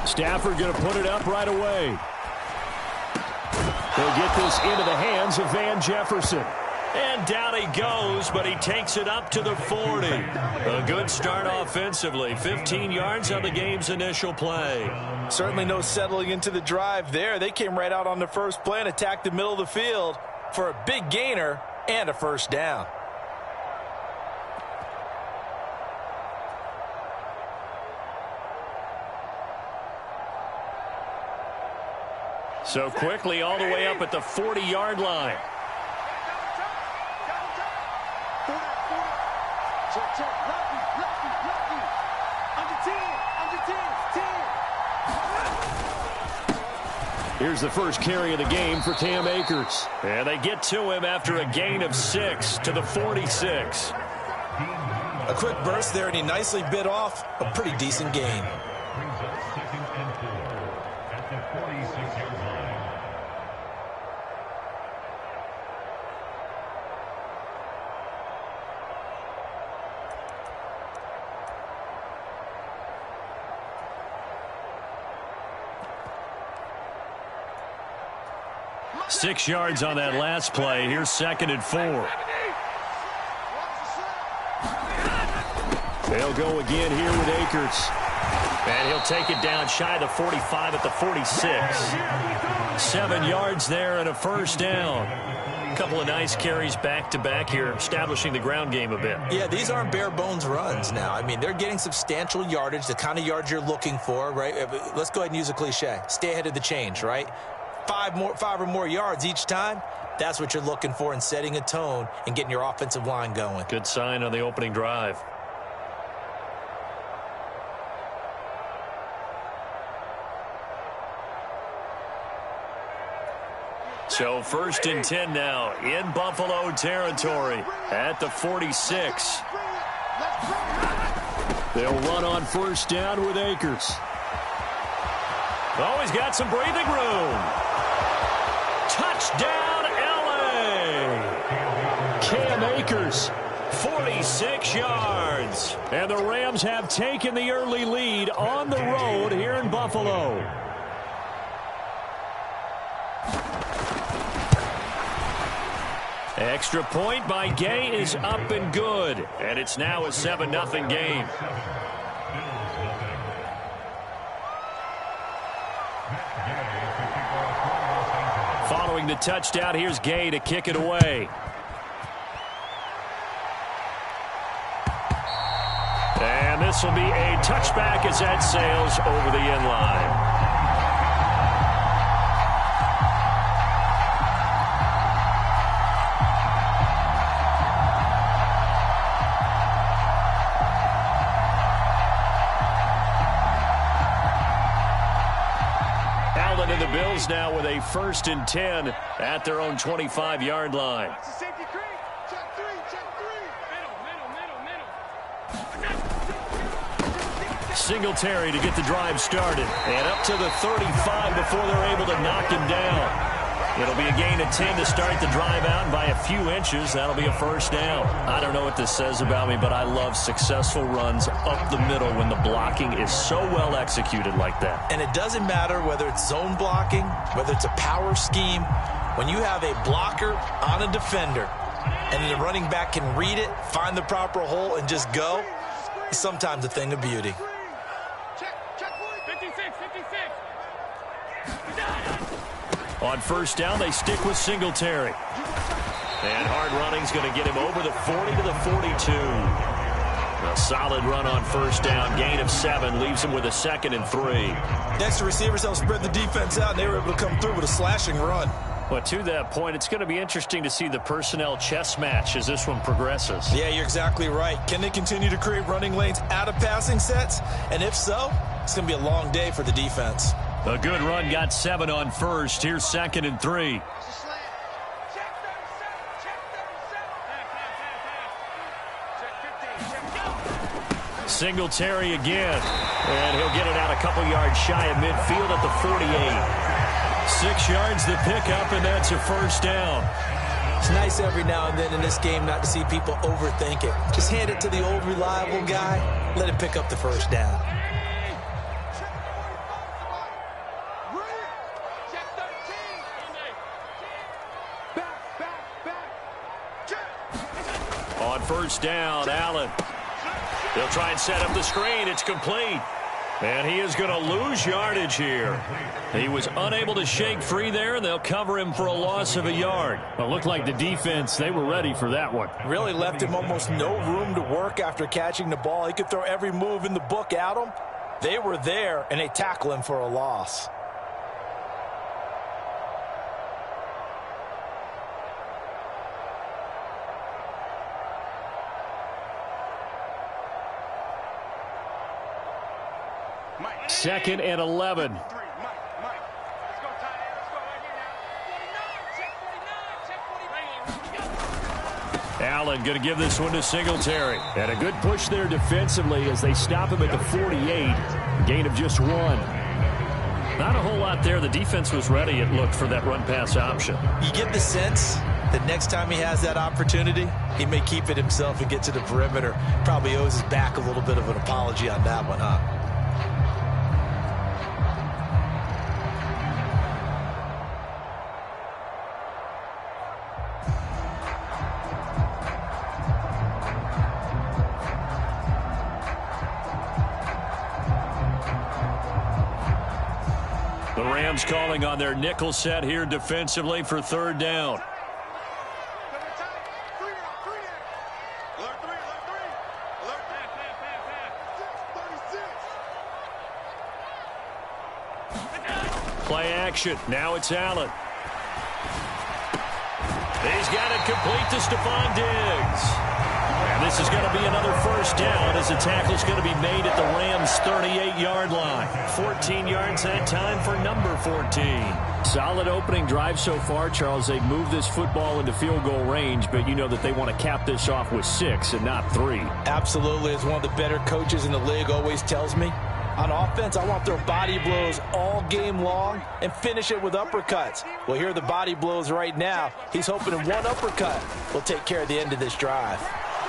Stafford going to put it up right away. They'll get this into the hands of Van Jefferson. And down he goes, but he takes it up to the 40. A good start offensively. 15 yards on the game's initial play. Certainly no settling into the drive there. They came right out on the first play and attacked the middle of the field for a big gainer and a first down. So quickly all the way up at the 40-yard line. Here's the first carry of the game for Cam Akers. And they get to him after a gain of 6 to the 46. A quick burst there, and he nicely bit off a pretty decent gain. Six yards on that last play. Here's 2nd and 4. They'll go again here with Akers. And he'll take it down shy of the 45 at the 46. 7 yards there and a first down. A couple of nice carries back-to-back here, establishing the ground game a bit. Yeah, these aren't bare-bones runs now. I mean, they're getting substantial yardage, the kind of yards you're looking for, right? Let's go ahead and use a cliche. Stay ahead of the change, right? 5 or more yards each time, that's what you're looking for in setting a tone and getting your offensive line going. Good sign on the opening drive. So 1st and 10 now in Buffalo territory at the 46. They'll run on first down with Akers. Oh, he's got some breathing room. Touchdown, L.A. Cam Akers, 46 yards. And the Rams have taken the early lead on the road here in Buffalo. Extra point by Gay is up and good. And it's now a 7-0 game. Following the touchdown, here's Gay to kick it away. And this will be a touchback as that sails over the end line. And the Bills now with a 1st and 10 at their own 25-yard line. Singletary to get the drive started. And up to the 35 before they're able to knock him down. It'll be a gain of 10 to start the drive out, and by a few inches, that'll be a first down. I don't know what this says about me, but I love successful runs up the middle when the blocking is so well executed like that. And it doesn't matter whether it's zone blocking, whether it's a power scheme. When you have a blocker on a defender, and the running back can read it, find the proper hole, and just go, it's sometimes a thing of beauty. On first down, they stick with Singletary. And hard running's going to get him over the 40 to the 42. A solid run on first down. Gain of 7 leaves him with a 2nd and 3. Next, the receivers help spread the defense out, and they were able to come through with a slashing run. But to that point, it's going to be interesting to see the personnel chess match as this one progresses. Yeah, you're exactly right. Can they continue to create running lanes out of passing sets? And if so, it's going to be a long day for the defense. A good run got 7 on first. Here's 2nd and 3. Singletary again. And he'll get it out a couple yards shy of midfield at the 48. 6 yards the pickup, and that's a first down. It's nice every now and then in this game not to see people overthink it. Just hand it to the old reliable guy. Let him pick up the first down. first down. Allen. They'll try and set up the screen. It's complete. And he is going to lose yardage here. He was unable to shake free there, and they'll cover him for a loss of a yard. Well, it looked like the defense, they were ready for that one. Really left him almost no room to work after catching the ball. He could throw every move in the book at him. They were there, and they tackle him for a loss. Second and 11. Allen going to give this one to Singletary. And a good push there defensively as they stop him at the 48. Gain of just 1. Not a whole lot there. The defense was ready, it looked, for that run-pass option. You get the sense that next time he has that opportunity, he may keep it himself and get to the perimeter. Probably owes his back a little bit of an apology on that one, huh? The Rams calling on their nickel set here defensively for third down. Play action. Now it's Allen. He's got it complete to Stephon Diggs. And this is going to be another first down as the tackle's going to be made at the Rams' 38-yard line. 14 yards that time for number 14. Solid opening drive so far, Charles. They've moved this football into field goal range, but you know that they want to cap this off with 6 and not 3. Absolutely. As one of the better coaches in the league always tells me, on offense, I want to throw body blows all game long and finish it with uppercuts. Well, here are the body blows right now. He's hoping one uppercut will take care of the end of this drive.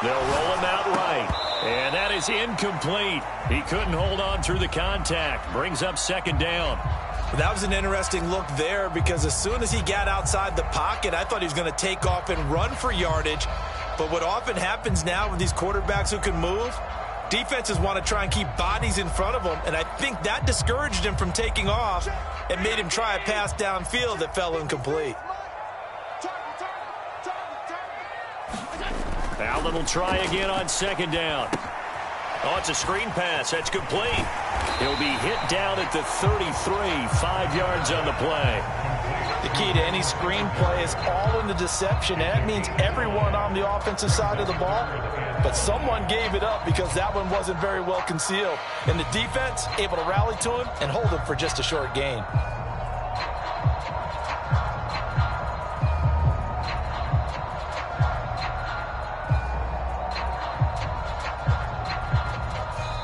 They'll roll him out right. And that is incomplete. He couldn't hold on through the contact. Brings up second down. That was an interesting look there because as soon as he got outside the pocket, I thought he was going to take off and run for yardage. But what often happens now with these quarterbacks who can move, defenses want to try and keep bodies in front of them, and I think that discouraged him from taking off and made him try a pass downfield that fell incomplete. Allen will try again on second down. Oh, it's a screen pass. That's complete. He'll be hit down at the 33, 5 yards on the play. The key to any screen play is all in the deception, and that means everyone on the offensive side of the ball. But someone gave it up because that one wasn't very well concealed. And the defense able to rally to him and hold him for just a short gain.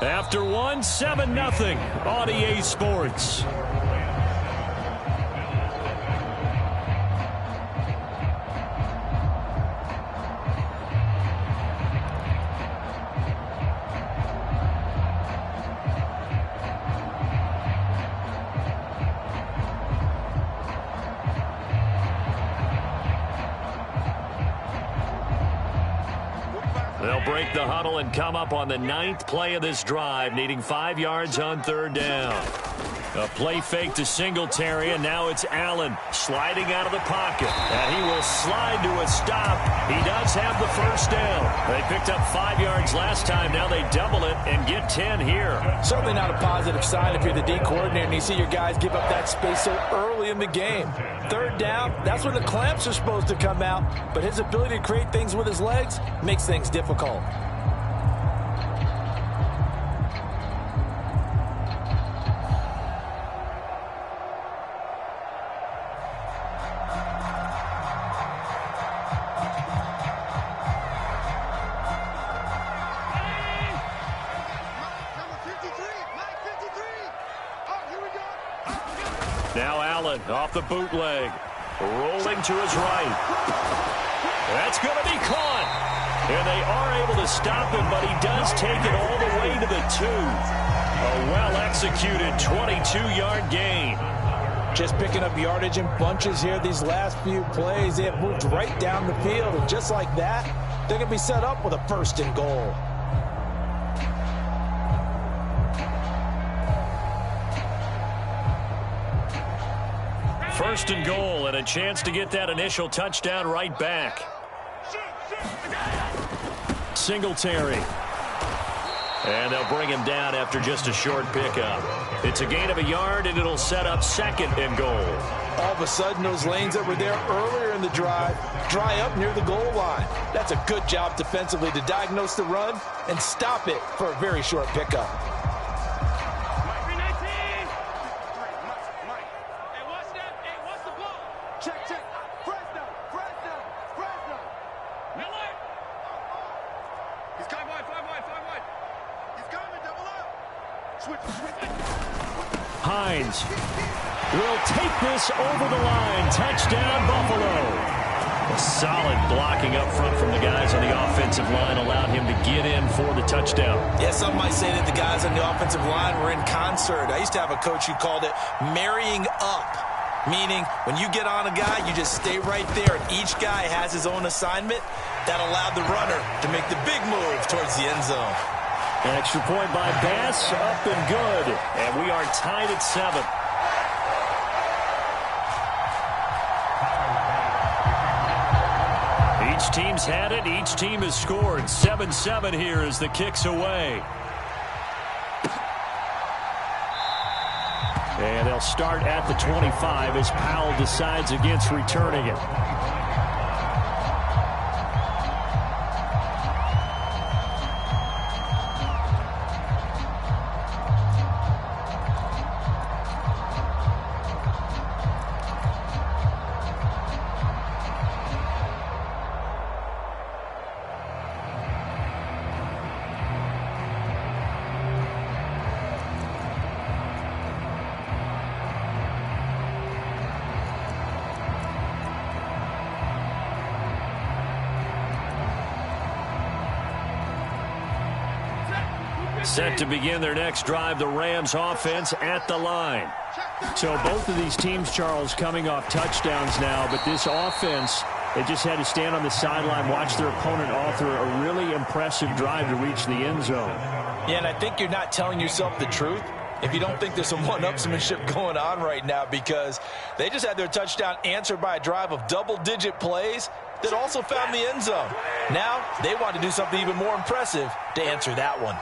After one, 7-0 on EA Sports. They'll break the huddle and come up on the 9th play of this drive, needing 5 yards on third down. A play fake to Singletary, and now it's Allen sliding out of the pocket. And he will slide to a stop. He does have the first down. They picked up 5 yards last time. Now they double it and get 10 here. Certainly not a positive sign if you're the D coordinator and you see your guys give up that space so early in the game. Third down, that's when the clamps are supposed to come out. But his ability to create things with his legs makes things difficult. Now Allen off the bootleg. Rolling to his right. That's going to be caught. And they are able to stop him, but he does take it all the way to the 2. A well-executed 22-yard gain. Just picking up yardage in bunches here these last few plays. They have moved right down the field, and just like that, they're going to be set up with a 1st and goal. First and goal, and a chance to get that initial touchdown right back. Singletary. And they'll bring him down after just a short pickup. It's a gain of a yard, and it'll set up 2nd and goal. All of a sudden, those lanes that were there earlier in the drive dry up near the goal line. That's a good job defensively to diagnose the run and stop it for a very short pickup. Hines will take this over the line. Touchdown, Buffalo. A solid blocking up front from the guys on the offensive line allowed him to get in for the touchdown. Yeah, some might say that the guys on the offensive line were in concert. I used to have a coach who called it marrying up, meaning when you get on a guy, you just stay right there, and each guy has his own assignment. That allowed the runner to make the big move towards the end zone. An extra point by Bass, up and good. And we are tied at 7. Each team's had it. Each team has scored. 7-7 here as the kick's away. And they'll start at the 25 as Powell decides against returning it. Set to begin their next drive, the Rams offense at the line. So both of these teams, Charles, coming off touchdowns now, but this offense, they just had to stand on the sideline, watch their opponent author a really impressive drive to reach the end zone. Yeah, and I think you're not telling yourself the truth if you don't think there's some one-upsmanship going on right now, because they just had their touchdown answered by a drive of double-digit plays that also found the end zone. Now they want to do something even more impressive to answer that one.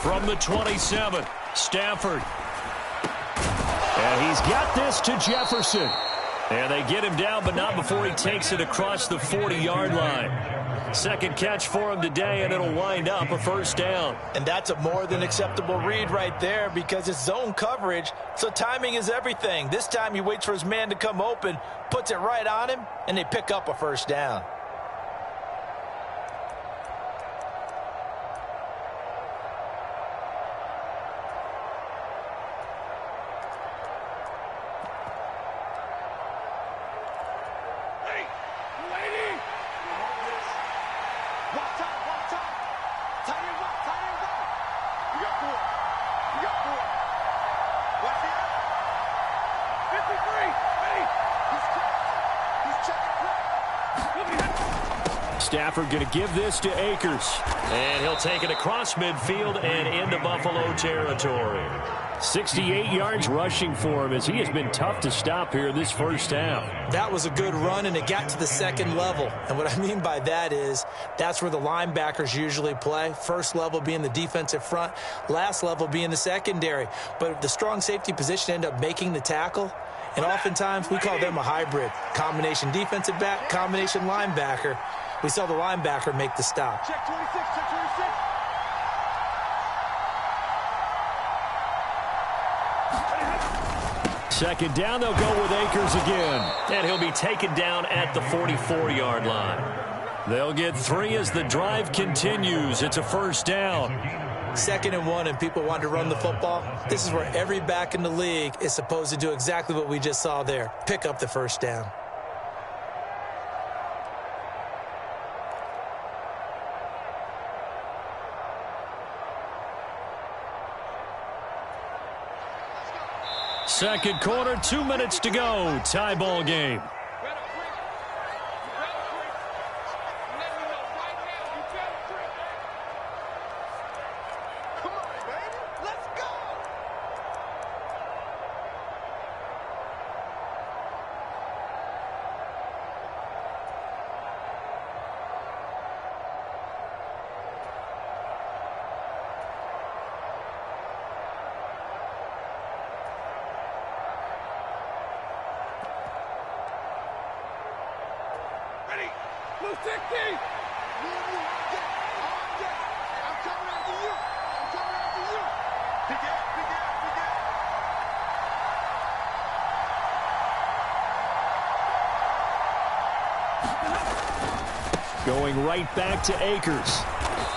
From the 27, Stafford. And he's got this to Jefferson. And they get him down, but not before he takes it across the 40-yard line. Second catch for him today, and it'll wind up a 1st down. And that's a more than acceptable read right there, because it's zone coverage, so timing is everything. This time he waits for his man to come open, puts it right on him, and they pick up a 1st down. Stafford going to give this to Akers. And he'll take it across midfield and into Buffalo territory. 68 yards rushing for him as he has been tough to stop here this first half. That was a good run, and it got to the 2nd level. And what I mean by that is that's where the linebackers usually play. First level being the defensive front, last level being the secondary. But the strong safety position ended up making the tackle. And oftentimes we call them a hybrid. Combination defensive back, combination linebacker. We saw the linebacker make the stop. Check 26, check 26. Second down, they'll go with Akers again. And he'll be taken down at the 44-yard line. They'll get 3 as the drive continues. It's a 1st down. 2nd and 1, and people want to run the football. This is where every back in the league is supposed to do exactly what we just saw there. Pick up the 1st down. Second quarter, 2 minutes to go. Tie ball game. Going right back to Akers.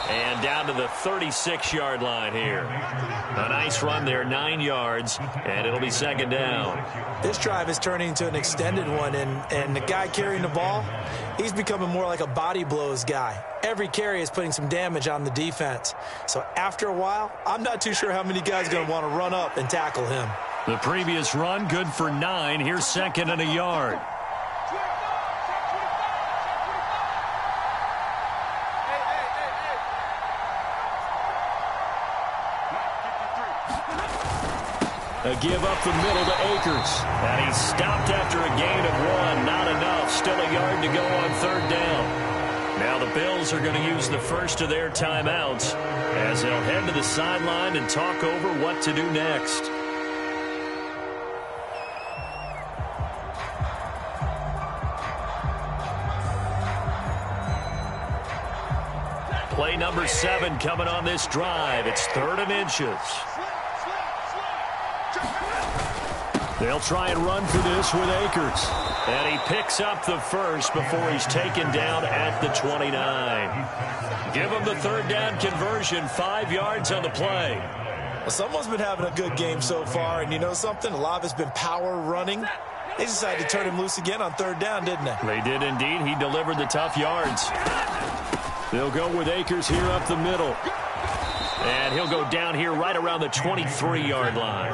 And down to the 36-yard line here. A nice run there, 9 yards, and it'll be second down. This drive is turning into an extended one, and the guy carrying the ball, he's becoming more like a body blows guy. Every carry is putting some damage on the defense. So after a while, I'm not too sure how many guys are going to want to run up and tackle him. The previous run, good for 9. Here's second and a yard. A give up the middle to Akers. And he's stopped after a gain of 1. Not enough. Still a yard to go on third down. Now the Bills are going to use the first of their timeouts as they'll head to the sideline and talk over what to do next. Play number 7 coming on this drive. It's 3rd and inches. They'll try and run for this with Akers. And he picks up the first before he's taken down at the 29. Give him the third down conversion, 5 yards on the play. Well, someone's been having a good game so far, and you know something? A lot of it's been power running. They decided to turn him loose again on third down, didn't they? They did indeed. He delivered the tough yards. They'll go with Akers here up the middle. And he'll go down here right around the 23-yard line.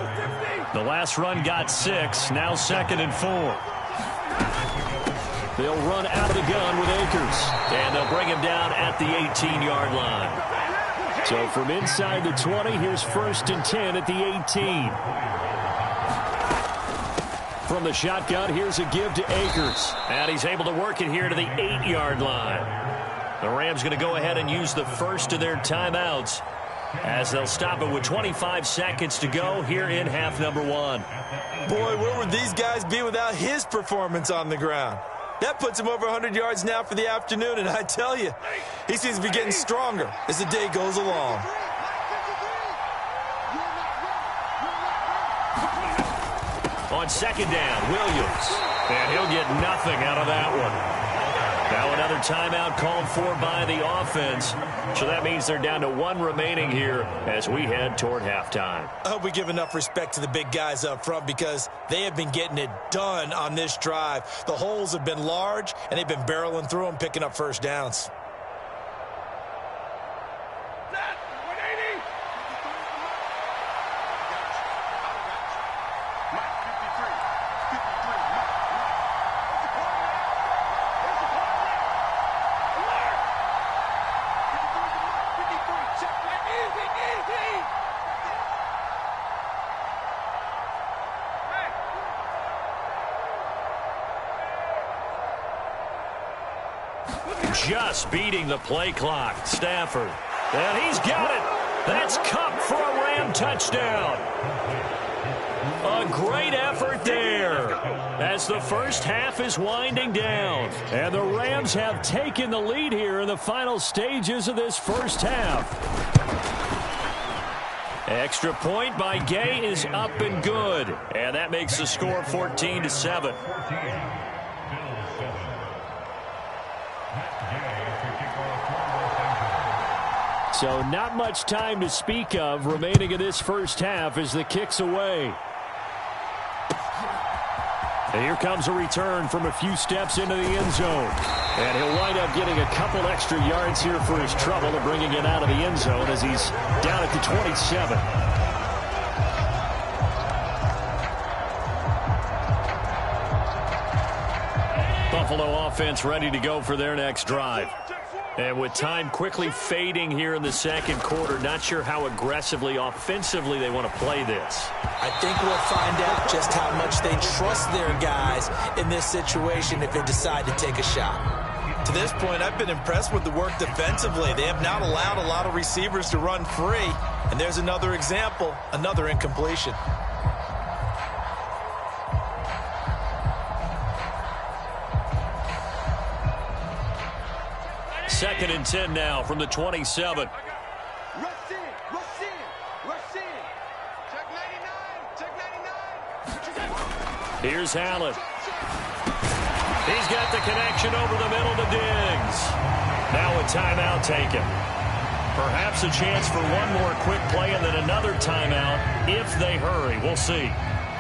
The last run got 6. Now 2nd and 4. They'll run out of the gun with Akers. And they'll bring him down at the 18-yard line. So from inside the 20, here's 1st and 10 at the 18. From the shotgun, here's a give to Akers. And he's able to work it here to the 8-yard line. The Rams going to go ahead and use the first of their timeouts as they'll stop it with 25 seconds to go here in half number 1. Boy, where would these guys be without his performance on the ground? That puts him over 100 yards now for the afternoon, and I tell you, he seems to be getting stronger as the day goes along. On second down, Williams. And he'll get nothing out of that one. Now another timeout called for by the offense. So that means they're down to 1 remaining here as we head toward halftime. I hope we give enough respect to the big guys up front because they have been getting it done on this drive. The holes have been large, and they've been barreling through them, picking up first downs. Just beating the play clock. Stafford. And he's got it. That's Kupp for a Ram touchdown. A great effort there as the first half is winding down. And the Rams have taken the lead here in the final stages of this first half. Extra point by Gay is up and good. And that makes the score 14-7. So not much time to speak of remaining in this first half as the kick's away. And here comes a return from a few steps into the end zone. And he'll wind up getting a couple extra yards here for his trouble and bringing it out of the end zone as he's down at the 27. Buffalo offense ready to go for their next drive. And with time quickly fading here in the second quarter, not sure how aggressively, offensively they want to play this. I think we'll find out just how much they trust their guys in this situation if they decide to take a shot. To this point, I've been impressed with the work defensively. They have not allowed a lot of receivers to run free. And there's another example, another incompletion. Second and 10 now from the 27. Here's Allen. He's got the connection over the middle to Diggs. Now a timeout taken. Perhaps a chance for one more quick play and then another timeout if they hurry. We'll see.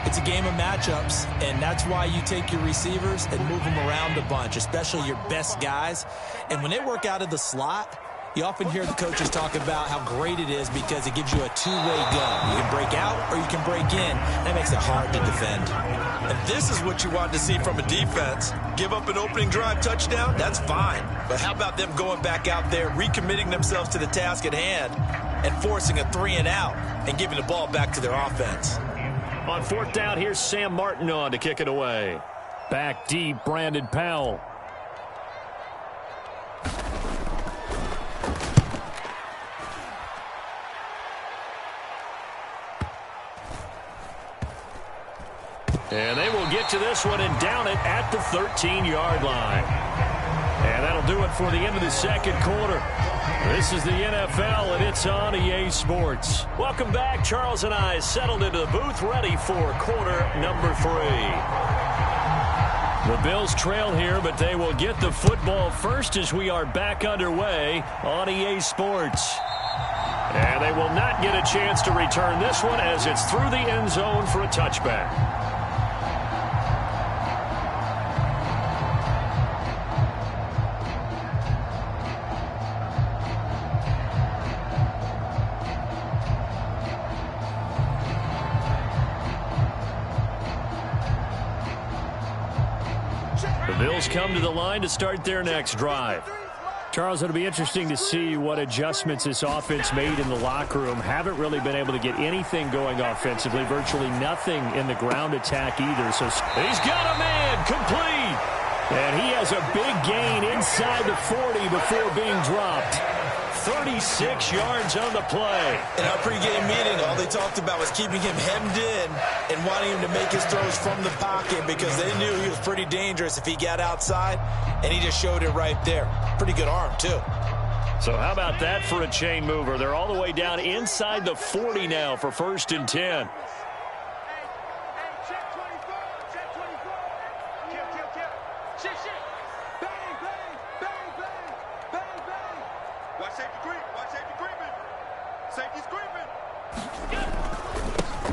It's a game of matchups, and that's why you take your receivers and move them around a bunch, especially your best guys. And when they work out of the slot, you often hear the coaches talk about how great it is because it gives you a two-way go. You can break out or you can break in. That makes it hard to defend. And this is what you want to see from a defense. Give up an opening drive touchdown, that's fine. But how about them going back out there, recommitting themselves to the task at hand, and forcing a 3-and-out and giving the ball back to their offense. On fourth down, here's Sam Martin on to kick it away. Back deep, Brandon Powell. And they will get to this one and down it at the 13-yard line. And that'll do it for the end of the second quarter. This is the NFL, and it's on EA Sports. Welcome back. Charles and I settled into the booth, ready for quarter number 3. The Bills trail here, but they will get the football first as we are back underway on EA Sports. And they will not get a chance to return this one as it's through the end zone for a touchback. The Bills come to the line to start their next drive. Charles, it'll be interesting to see what adjustments this offense made in the locker room. Haven't really been able to get anything going offensively, virtually nothing in the ground attack either. So he's got a man complete. And he has a big gain inside the 40 before being dropped. 36 yards on the play. In our pregame meeting, all they talked about was keeping him hemmed in and wanting him to make his throws from the pocket because they knew he was pretty dangerous if he got outside, and he just showed it right there. Pretty good arm, too. So how about that for a chain mover? They're all the way down inside the 40 now for 1st and 10.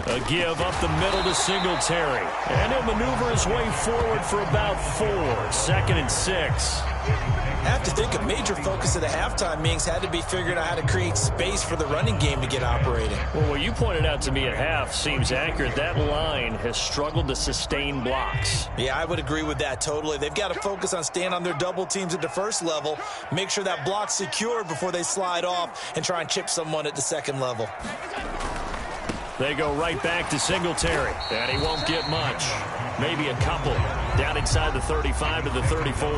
A give up the middle to Singletary. And he'll maneuver his way forward for about 4. 2nd and 6. I have to think a major focus of the halftime meetings had to be figuring out how to create space for the running game to get operating. Well, what you pointed out to me at half seems accurate. That line has struggled to sustain blocks. Yeah, I would agree with that totally. They've got to focus on staying on their double teams at the first level, make sure that block's secured before they slide off and try and chip someone at the second level. They go right back to Singletary, and he won't get much. Maybe a couple down inside the 35 to the 34.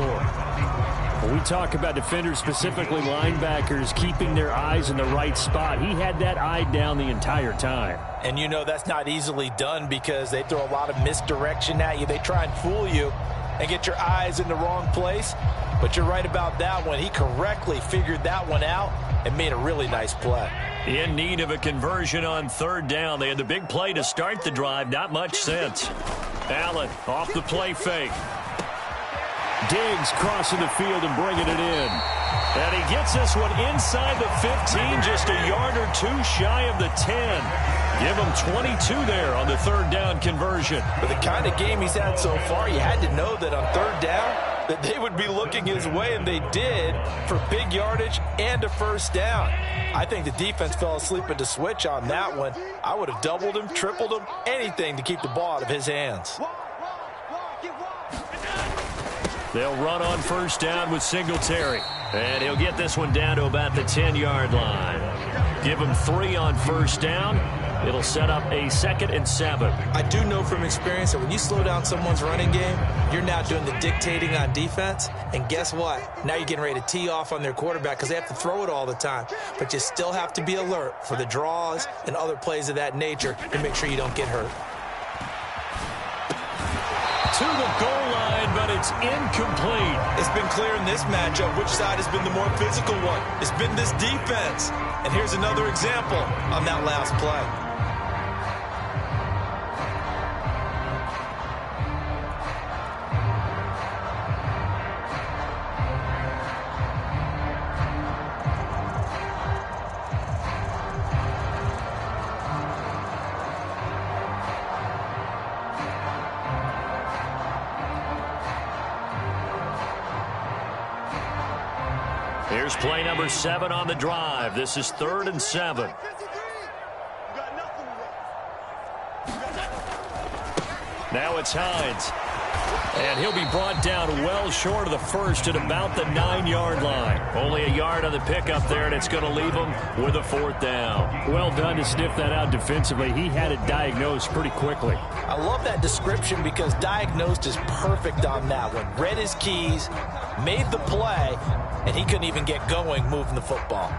When we talk about defenders, specifically linebackers, keeping their eyes in the right spot, he had that eye down the entire time. And you know that's not easily done because they throw a lot of misdirection at you. They try and fool you and get your eyes in the wrong place. But you're right about that one. He correctly figured that one out and made a really nice play. In need of a conversion on 3rd down. They had the big play to start the drive. Not much sense. Allen off the play fake. Diggs crossing the field and bringing it in. And he gets this one inside the 15, just a yard or 2 shy of the 10. Give him 22 there on the 3rd down conversion. But the kind of game he's had so far, you had to know that on 3rd down, that they would be looking his way, and they did, for big yardage and a 1st down. I think the defense fell asleep at the switch on that one. I would have doubled him, tripled him, anything to keep the ball out of his hands. They'll run on first down with Singletary. And he'll get this one down to about the 10-yard line. Give him 3 on first down. It'll set up a 2nd and 7. I do know from experience that when you slow down someone's running game, you're now doing the dictating on defense. And guess what? Now you're getting ready to tee off on their quarterback because they have to throw it all the time. But you still have to be alert for the draws and other plays of that nature to make sure you don't get hurt. To the goal line, but it's incomplete. It's been clear in this matchup which side has been the more physical one. It's been this defense. And here's another example on that last play. Here's play number 7 on the drive. This is 3rd and 7. Now it's Hines. And he'll be brought down well short of the first at about the 9-yard line. Only a yard on the pickup there, and it's going to leave him with a 4th down. Well done to sniff that out defensively. He had it diagnosed pretty quickly. I love that description because diagnosed is perfect on that one. Read his keys, made the play, and he couldn't even get going moving the football.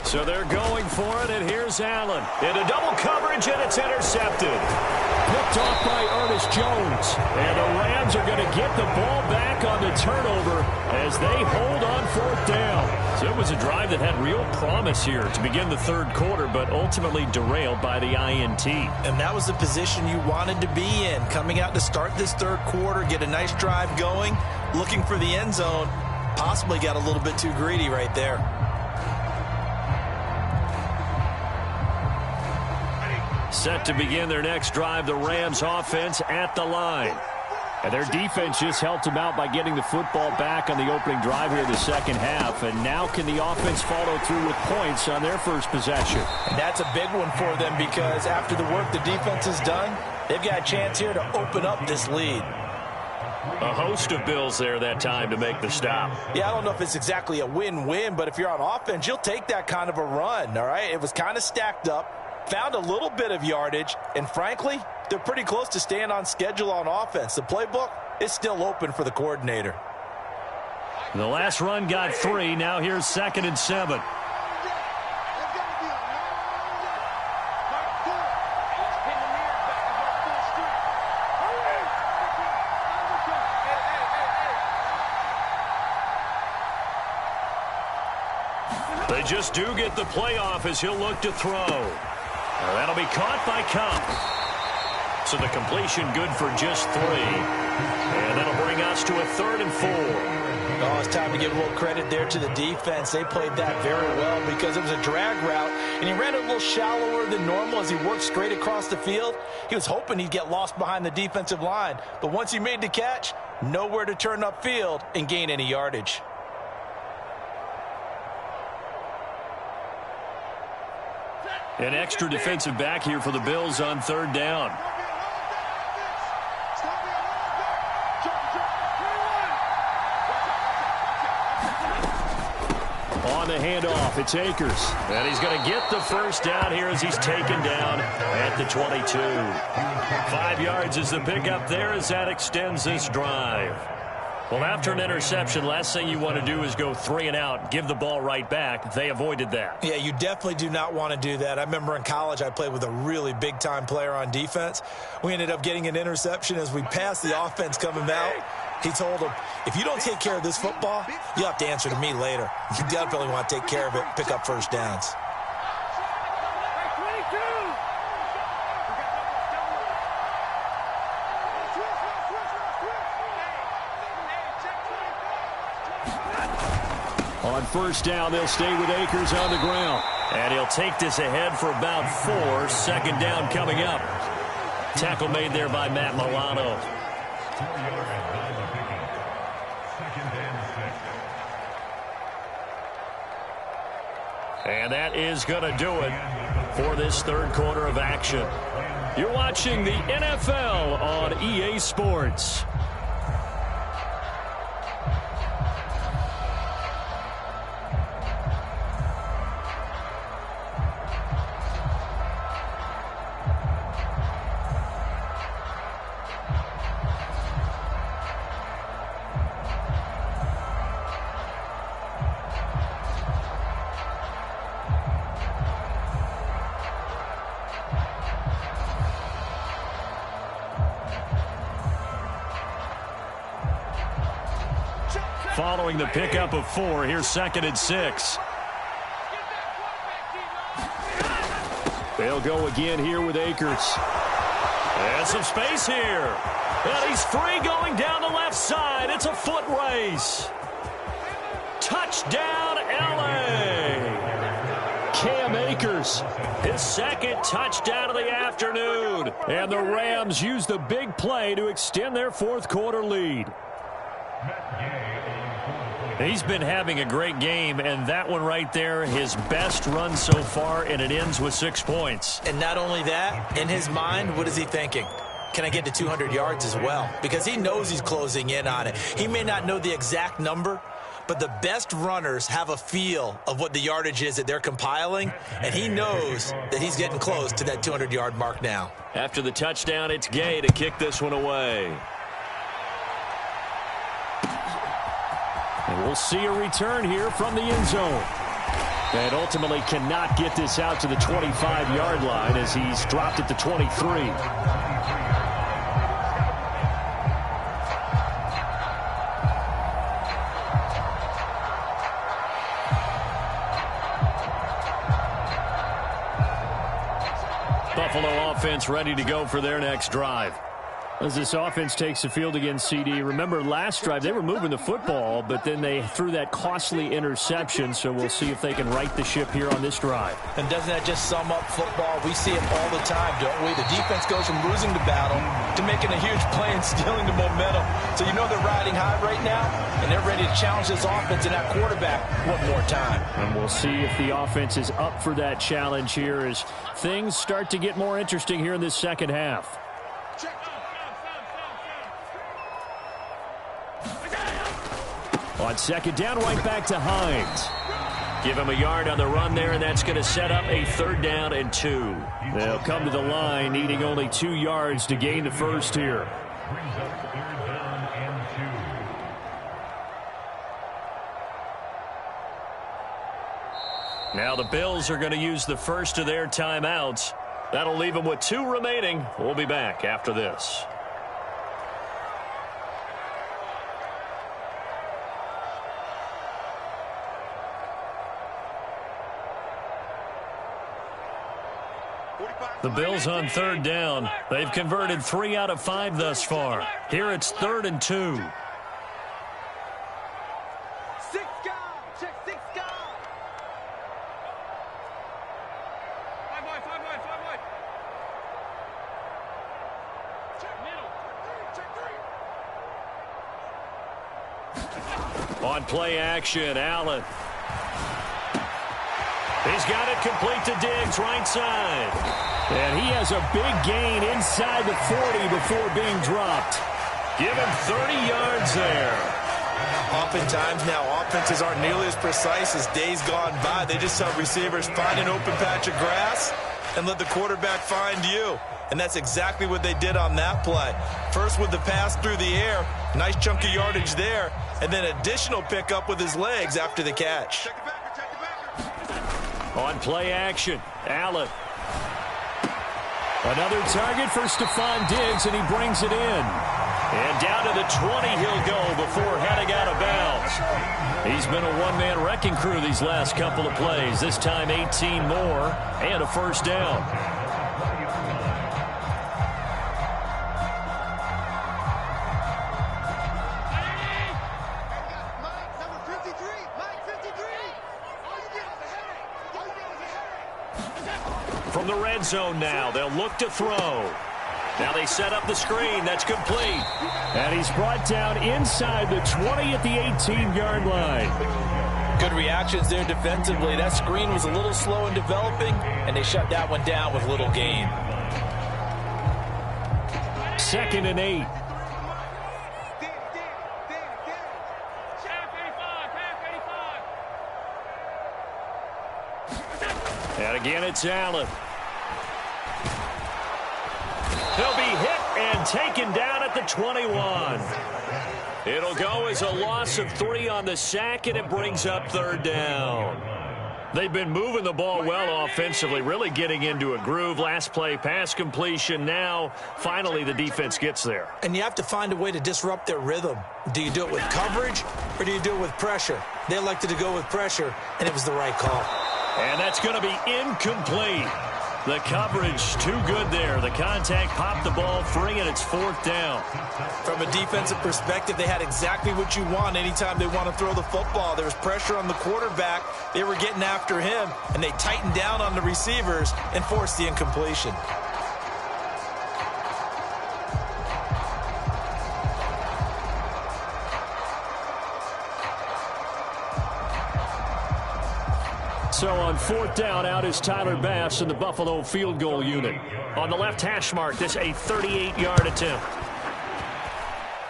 So they're going for it, and here's Allen. Into double coverage, and it's intercepted. Picked off by Ernest Jones. And the Rams are going to get the ball back on the turnover as they hold on 4th down. So it was a drive that had real promise here to begin the 3rd quarter, but ultimately derailed by the INT. And that was the position you wanted to be in. Coming out to start this 3rd quarter, get a nice drive going, looking for the end zone. Possibly got a little bit too greedy right there. Set to begin their next drive, the Rams offense at the line. And their defense just helped them out by getting the football back on the opening drive here in the 2nd half. And now can the offense follow through with points on their first possession? And that's a big one for them because after the work the defense has done, they've got a chance here to open up this lead. A host of Bills there that time to make the stop. Yeah, I don't know if it's exactly a win-win, but if you're on offense, you'll take that kind of a run, all right? It was kind of stacked up. Found a little bit of yardage, and frankly, they're pretty close to staying on schedule on offense. The playbook is still open for the coordinator. The last run got 3. Now here's 2nd and 7. They just do get the playoff as he'll look to throw. That'll be caught by Kupp. So the completion good for just 3. And that'll bring us to a 3rd and 4. Oh, it's time to give a little credit there to the defense. They played that very well because it was a drag route, and he ran it a little shallower than normal as he worked straight across the field. He was hoping he'd get lost behind the defensive line, but once he made the catch, nowhere to turn upfield and gain any yardage. An extra defensive back here for the Bills on 3rd down. On the handoff, it's Akers. And he's going to get the first down here as he's taken down at the 22. 5 yards is the pickup there as that extends this drive. Well, after an interception, last thing you want to do is go 3 and out, give the ball right back. They avoided that. Yeah, you definitely do not want to do that. I remember in college I played with a really big-time player on defense. We ended up getting an interception as we passed the offense coming out. He told him, if you don't take care of this football, you'll have to answer to me later. You definitely want to take care of it, pick up first downs. On first down, they'll stay with Akers on the ground. And he'll take this ahead for about 4. 2nd down coming up. Tackle made there by Matt Milano. And that is going to do it for this third quarter of action. You're watching the NFL on EA Sports. Following the pickup of 4, here's 2nd and 6. They'll go again here with Akers. And some space here. And he's free going down the left side. It's a foot race. Touchdown, LA. Cam Akers, his 2nd touchdown of the afternoon. And the Rams use the big play to extend their fourth quarter lead. He's been having a great game, and that one right there, his best run so far, and it ends with 6 points. And not only that, in his mind, what is he thinking? Can I get to 200 yards as well? Because he knows he's closing in on it. He may not know the exact number, but the best runners have a feel of what the yardage is that they're compiling, and he knows that he's getting close to that 200-yard mark now. After the touchdown, it's Gay to kick this one away. And we'll see a return here from the end zone. And ultimately cannot get this out to the 25-yard line as he's dropped at the 23. Buffalo offense ready to go for their next drive. As this offense takes the field against CD, remember last drive they were moving the football, but then they threw that costly interception, so we'll see if they can right the ship here on this drive. And doesn't that just sum up football? We see it all the time, don't we? The defense goes from losing the battle to making a huge play and stealing the momentum. So you know they're riding high right now, and they're ready to challenge this offense and that quarterback one more time. And we'll see if the offense is up for that challenge here as things start to get more interesting here in this second half. On 2nd down, right back to Hines. Give him a yard on the run there, and that's going to set up a 3rd down and 2. They'll come to the line, needing only 2 yards to gain the first here. Now the Bills are going to use the first of their timeouts. That'll leave them with 2 remaining. We'll be back after this. The Bills on 3rd down. They've converted 3 out of 5 thus far. Here it's 3rd and 2. 6 guys. Check 6 guys. 5 wide, 5 wide, 5 wide. Check middle. Check 3. On play action, Allen. He's got it complete to Diggs, right side. And he has a big gain inside the 40 before being dropped. Give him 30 yards there. Oftentimes now, offenses aren't nearly as precise as days gone by. They just tell receivers, find an open patch of grass and let the quarterback find you. And that's exactly what they did on that play. First with the pass through the air, nice chunk of yardage there, and then additional pickup with his legs after the catch. On play action, Allen. Another target for Stephon Diggs, and he brings it in. And down to the 20 he'll go before heading out of bounds. He's been a one-man wrecking crew these last couple of plays. This time 18 more and a first down. From the red zone now, they'll look to throw. Now they set up the screen. That's complete. And he's brought down inside the 20 at the 18-yard line. Good reactions there defensively. That screen was a little slow in developing, and they shut that one down with little gain. 2nd and 8. And again, it's Allen. He'll be hit and taken down at the 21. It'll go as a loss of 3 on the sack, and it brings up 3rd down. They've been moving the ball well offensively, really getting into a groove. Last play, pass completion. Now, finally, the defense gets there. And you have to find a way to disrupt their rhythm. Do you do it with coverage, or do you do it with pressure? They elected to go with pressure, and it was the right call. And that's going to be incomplete. The coverage too good there. The contact popped the ball free, and it's 4th down. From a defensive perspective, they had exactly what you want anytime they want to throw the football. There was pressure on the quarterback. They were getting after him, and they tightened down on the receivers and forced the incompletion. So on 4th down, out is Tyler Bass in the Buffalo field goal unit. On the left hash mark, this a 38-yard attempt.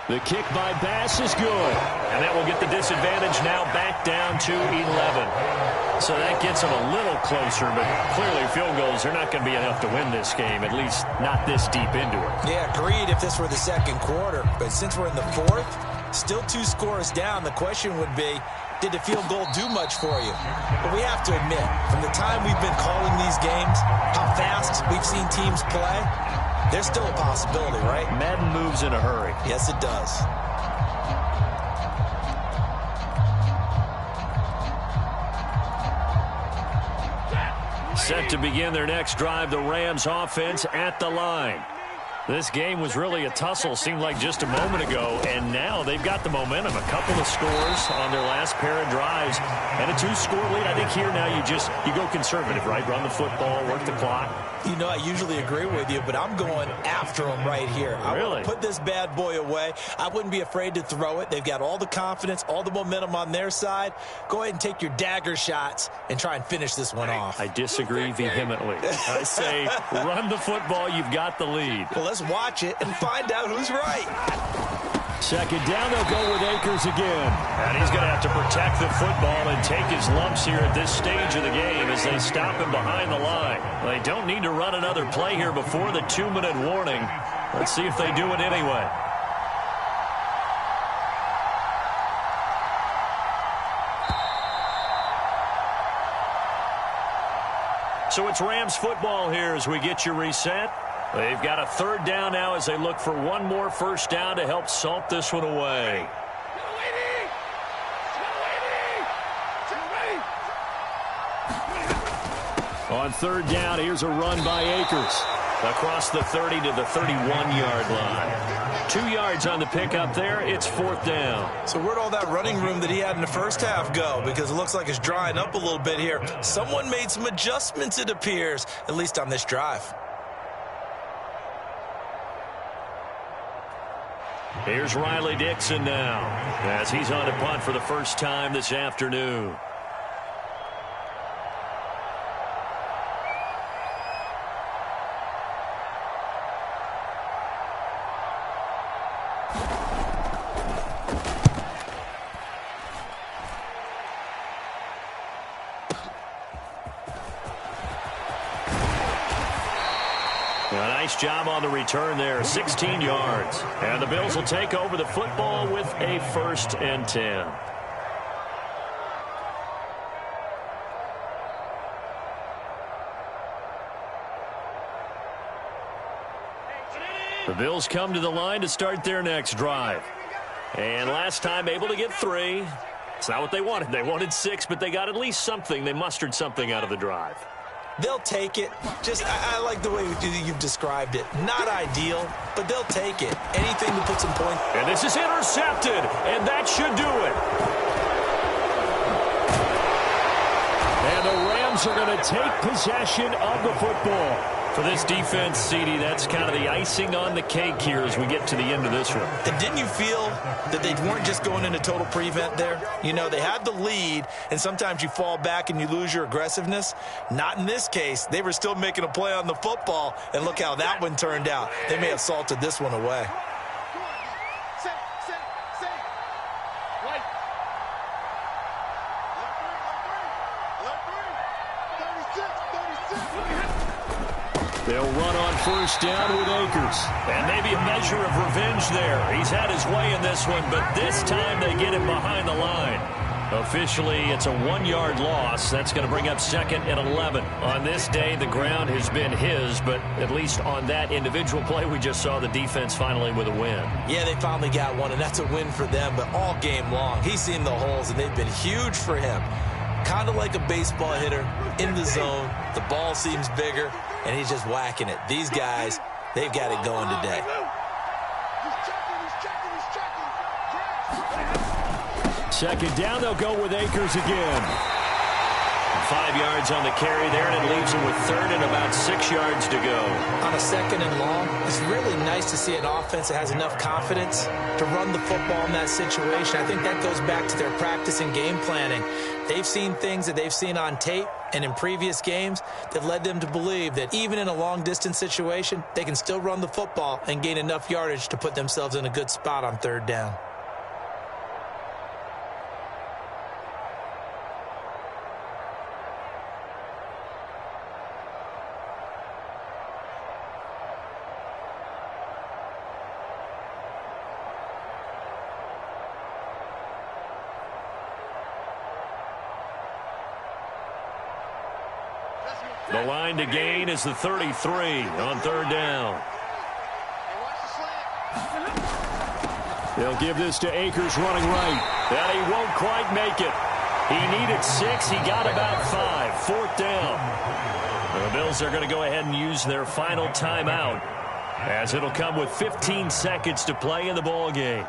The kick by Bass is good. And that will get the disadvantage now back down to 11. So that gets them a little closer, but clearly field goals are not going to be enough to win this game, at least not this deep into it. Yeah, agreed if this were the 2nd quarter. But since we're in the 4th, still 2 scores down, the question would be, did the field goal do much for you? But we have to admit, from the time we've been calling these games, how fast we've seen teams play, there's still a possibility, right? Madden moves in a hurry. Yes, it does. Set to begin their next drive, the Rams offense at the line. This game was really a tussle, seemed like just a moment ago, and now they've got the momentum. A couple of scores on their last pair of drives, and a 2-score lead. I think here now you go conservative, right? Run the football, work the clock. You know, I usually agree with you, but I'm going after them right here. I want to put this bad boy away. I wouldn't be afraid to throw it. They've got all the confidence, all the momentum on their side. Go ahead and take your dagger shots and try and finish this one off. I disagree vehemently. I say run the football. You've got the lead. Well, let's watch it and find out who's right. 2nd down, they'll go with Akers again. And he's going to have to protect the football and take his lumps here at this stage of the game as they stop him behind the line. They don't need to run another play here before the 2-minute warning. Let's see if they do it anyway. So it's Rams football here as we get you reset. They've got a 3rd down now as they look for one more 1st down to help salt this one away. On 3rd down, here's a run by Akers. Across the 30 to the 31-yard line. 2 yards on the pickup there. It's 4th down. So where'd all that running room that he had in the first half go? Because it looks like it's drying up a little bit here. Someone made some adjustments, it appears, at least on this drive. Here's Riley Dixon now as he's on to punt for the first time this afternoon. Nice job on the return there, 16 yards. And the Bills will take over the football with a 1st and 10. The Bills come to the line to start their next drive. And last time able to get 3. It's not what they wanted. They wanted 6, but they got at least something. They mustered something out of the drive. They'll take it. I like the way you've described it. Not ideal, but they'll take it. Anything to put some points. And this is intercepted, and that should do it. And the Rams are going to take possession of the football. For this defense, CD, that's kind of the icing on the cake here as we get to the end of this one. And didn't you feel that they weren't just going into total prevent there? You know, they had the lead, and sometimes you fall back and you lose your aggressiveness. Not in this case. They were still making a play on the football, and look how that one turned out. They may have salted this one away. They'll run on first down with Akers. And maybe a measure of revenge there. He's had his way in this one, but this time they get him behind the line. Officially, it's a 1-yard loss. That's going to bring up 2nd and 11. On this day, the ground has been his, but at least on that individual play, we just saw the defense finally with a win. Yeah, they finally got one, and that's a win for them, but all game long, he's seen the holes, and they've been huge for him. Kind of like a baseball hitter in the zone. The ball seems bigger, and he's just whacking it. These guys, they've got it going today. Second down, they'll go with Akers again. 5 yards on the carry there, and it leaves him with 3rd and about 6 yards to go. On a 2nd and long, it's really nice to see an offense that has enough confidence to run the football in that situation. I think that goes back to their practice and game planning. They've seen things that they've seen on tape and in previous games that led them to believe that even in a long-distance situation, they can still run the football and gain enough yardage to put themselves in a good spot on 3rd down. The line to gain is the 33 on 3rd down. They'll give this to Akers running right. And he won't quite make it. He needed 6. He got about 5. 4th down. The Bills are going to go ahead and use their final timeout, as it'll come with 15 seconds to play in the ball game.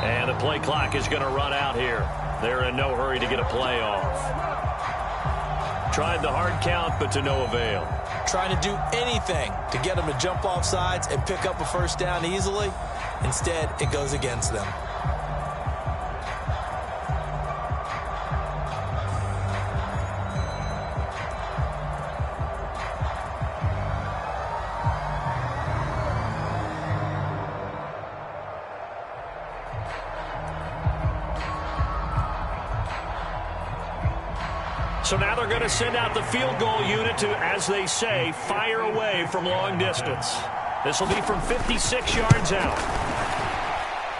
And the play clock is going to run out here. They're in no hurry to get a play off. Tried the hard count, but to no avail. Trying to do anything to get them to jump off sides and pick up a 1st down easily. Instead, it goes against them. So now they're going to send out the field goal unit to, as they say, fire away from long distance. This will be from 56 yards out.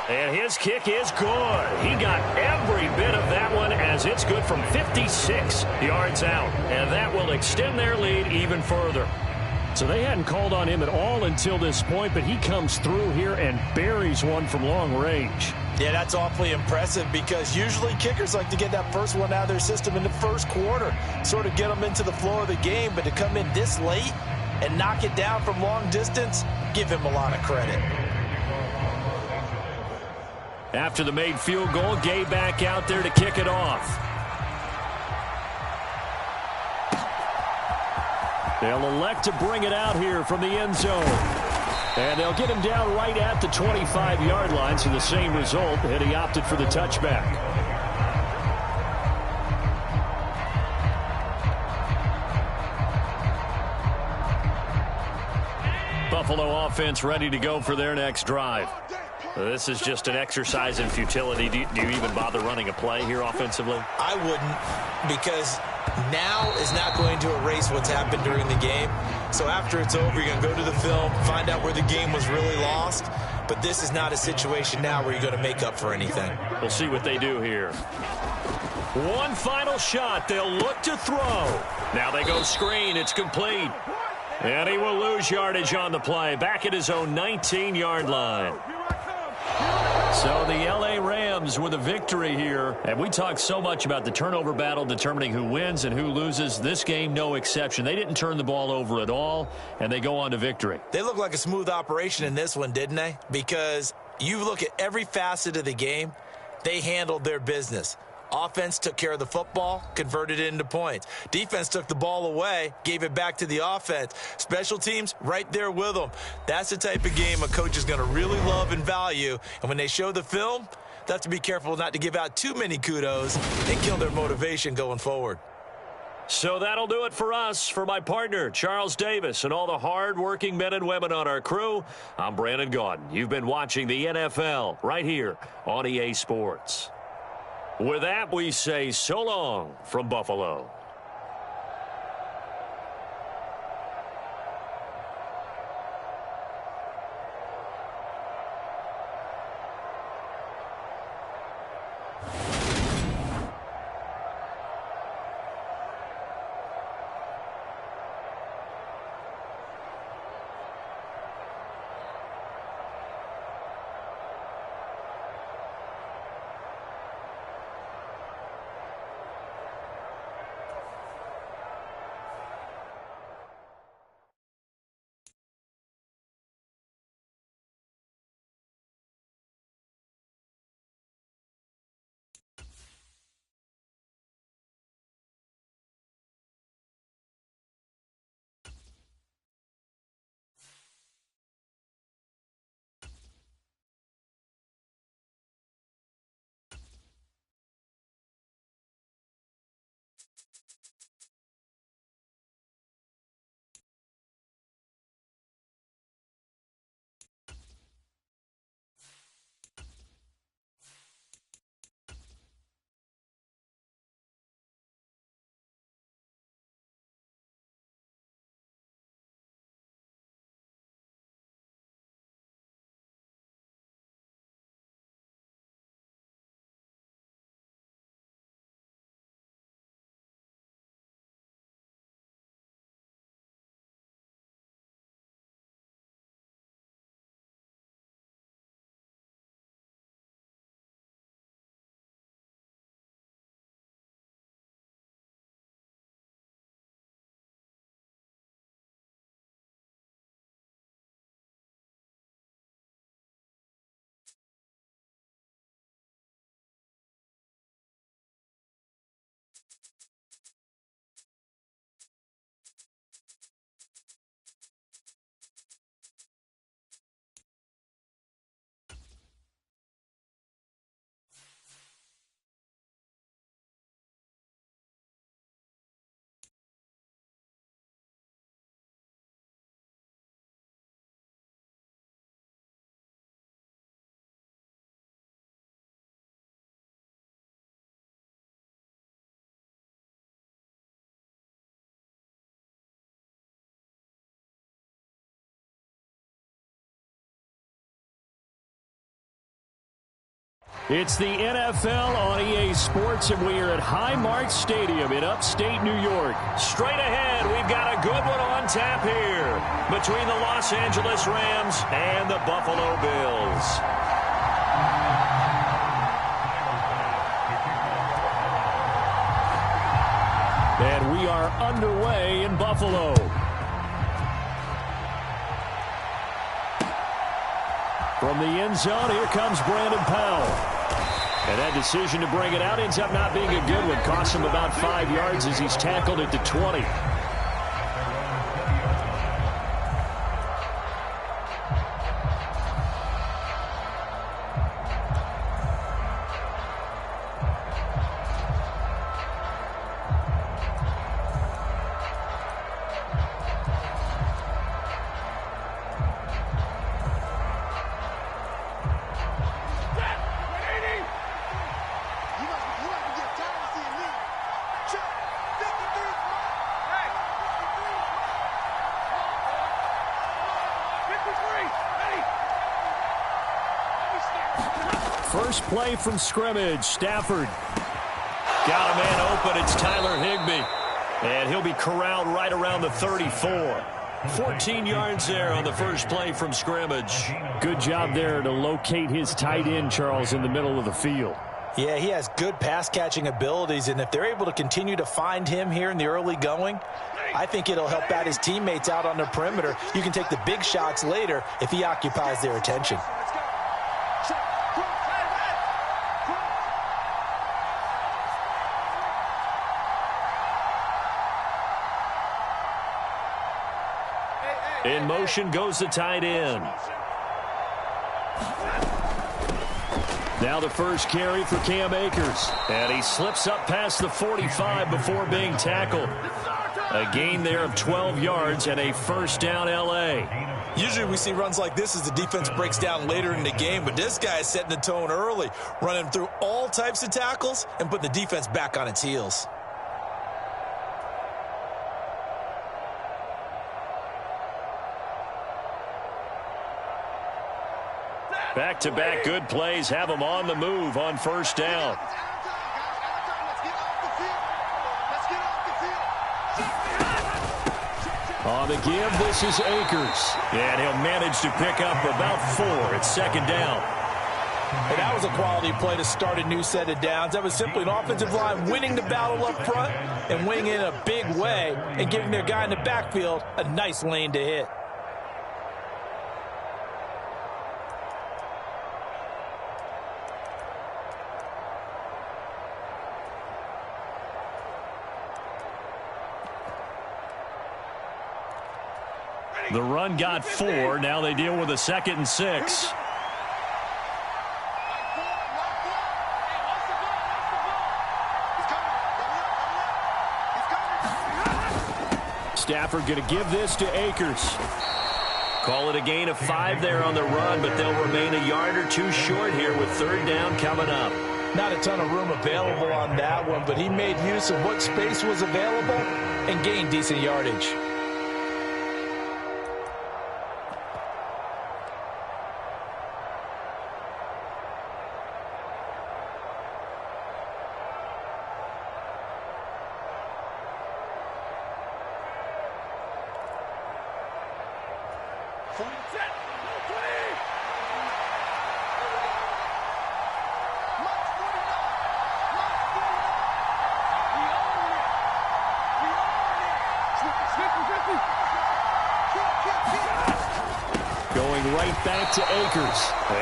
And his kick is good. He got every bit of that one, as it's good from 56 yards out. And that will extend their lead even further. So they hadn't called on him at all until this point, but he comes through here and buries one from long range. Yeah, that's awfully impressive, because usually kickers like to get that first one out of their system in the first quarter, sort of get them into the flow of the game, but to come in this late and knock it down from long distance, give him a lot of credit. After the made field goal, Gay back out there to kick it off. They'll elect to bring it out here from the end zone. And they'll get him down right at the 25-yard line, so the same result, and he opted for the touchback. Buffalo offense ready to go for their next drive. This is just an exercise in futility. Do you even bother running a play here offensively? I wouldn't, because now is not going to erase what's happened during the game. So after it's over, you're going to go to the film, find out where the game was really lost. But this is not a situation now where you're going to make up for anything. We'll see what they do here. One final shot. They'll look to throw. Now they go screen. It's complete. And he will lose yardage on the play. Back at his own 19-yard line. So the L.A. Rams with a victory here. And we talked so much about the turnover battle determining who wins and who loses. This game, no exception. They didn't turn the ball over at all, and they go on to victory. They look like a smooth operation in this one, didn't they? Because you look at every facet of the game, they handled their business. Offense took care of the football, converted it into points. Defense took the ball away, gave it back to the offense. Special teams, right there with them. That's the type of game a coach is going to really love and value. And when they show the film, they have to be careful not to give out too many kudos and kill their motivation going forward. So that'll do it for us. For my partner, Charles Davis, and all the hard-working men and women on our crew, I'm Brandon Gaudin. You've been watching the NFL right here on EA Sports. With that, we say so long from Buffalo. It's the NFL on EA Sports, and we are at Highmark Stadium in upstate New York. Straight ahead, we've got a good one on tap here between the Los Angeles Rams and the Buffalo Bills. And we are underway in Buffalo. From the end zone, here comes Brandon Powell. And that decision to bring it out ends up not being a good one. Costs him about 5 yards as he's tackled at the 20. First play from scrimmage. Stafford. Got a man open. It's Tyler Higbee. And he'll be corralled right around the 34. 14 yards there on the first play from scrimmage. Good job there to locate his tight end, Charles, in the middle of the field. Yeah, he has good pass-catching abilities, and if they're able to continue to find him here in the early going, I think it'll help out his teammates out on the perimeter. You can take the big shots later if he occupies their attention. In motion goes the tight end. Now the first carry for Cam Akers. And he slips up past the 45 before being tackled. A gain there of 12 yards and a first down L.A. Usually we see runs like this as the defense breaks down later in the game, but this guy is setting the tone early, running through all types of tackles and putting the defense back on its heels. Back-to-back good plays have him on the move on first down. On the give, this is Akers. And he'll manage to pick up about 4. It's second down. And that was a quality play to start a new set of downs. That was simply an offensive line winning the battle up front and winning it in a big way and giving their guy in the backfield a nice lane to hit. The run got 4. Now they deal with a 2nd and 6. Stafford going to give this to Akers. Call it a gain of 5 there on the run, but they'll remain a yard or 2 short here with third down coming up. Not a ton of room available on that one, but he made use of what space was available and gained decent yardage. Going right back to Akers.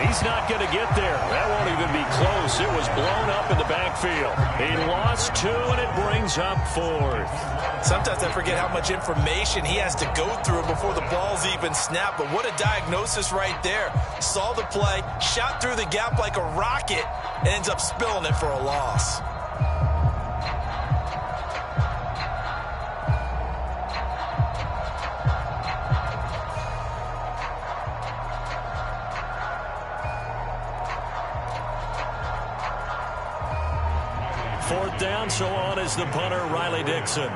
He's not going to get there. That won't even be close. It was blown up in the backfield. He lost 2, and it brings up 4th. Sometimes I forget how much information he has to go through before the ball's even snapped, but what a diagnosis right there. Saw the play, shot through the gap like a rocket, and ends up spilling it for a loss. Fourth down, so on is the punter, Riley Dixon.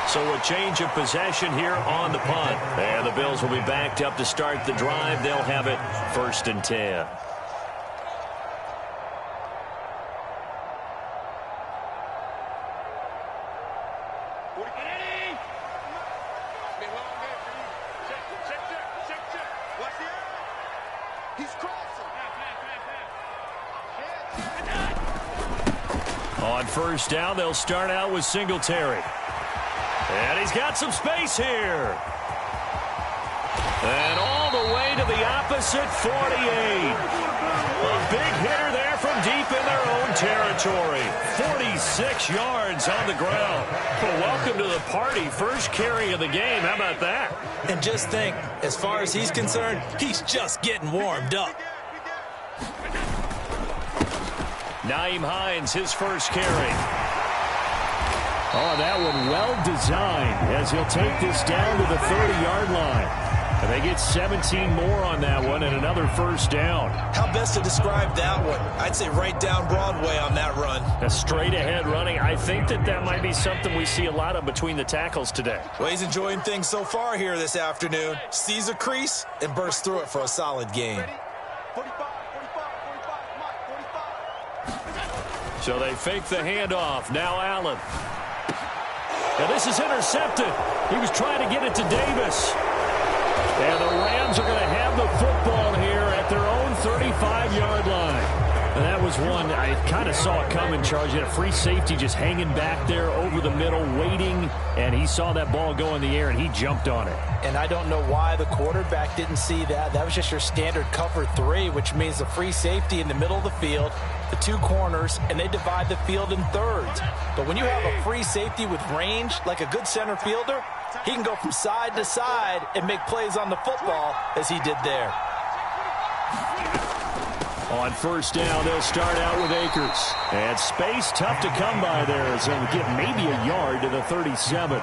So a change of possession here on the punt. And the Bills will be backed up to start the drive. They'll have it 1st and 10. On first down, they'll start out with Singletary. And he's got some space here. And all the way to the opposite 48. A big hitter there from deep in their own territory. 46 yards on the ground. Well, welcome to the party. First carry of the game. How about that? And just think, as far as he's concerned, he's just getting warmed up. Nyheim Hines, his first carry. Oh, that one well designed as he'll take this down to the 30-yard line. And They get 17 more on that one and another first down. How best to describe that one? I'd say right down Broadway on that run. A straight ahead running. I think that might be something we see a lot of between the tackles today. Well, he's enjoying things so far here this afternoon. Sees a crease and bursts through it for a solid gain. 45, 45. So they fake the handoff. Now Allen. Now this is intercepted. He was trying to get it to Davis. And the Rams are going to have the football here at their own 35-yard line. And that was one I kind of saw it coming, Charge. Had a free safety just hanging back there over the middle, waiting. And he saw that ball go in the air, and he jumped on it. And I don't know why the quarterback didn't see that. That was just your standard cover 3, which means the free safety in the middle of the field, the 2 corners, and they divide the field in thirds. But when you have a free safety with range, like a good center fielder, he can go from side to side and make plays on the football as he did there. On first down, they'll start out with Akers. And space tough to come by there, so they'll get maybe a yard to the 37.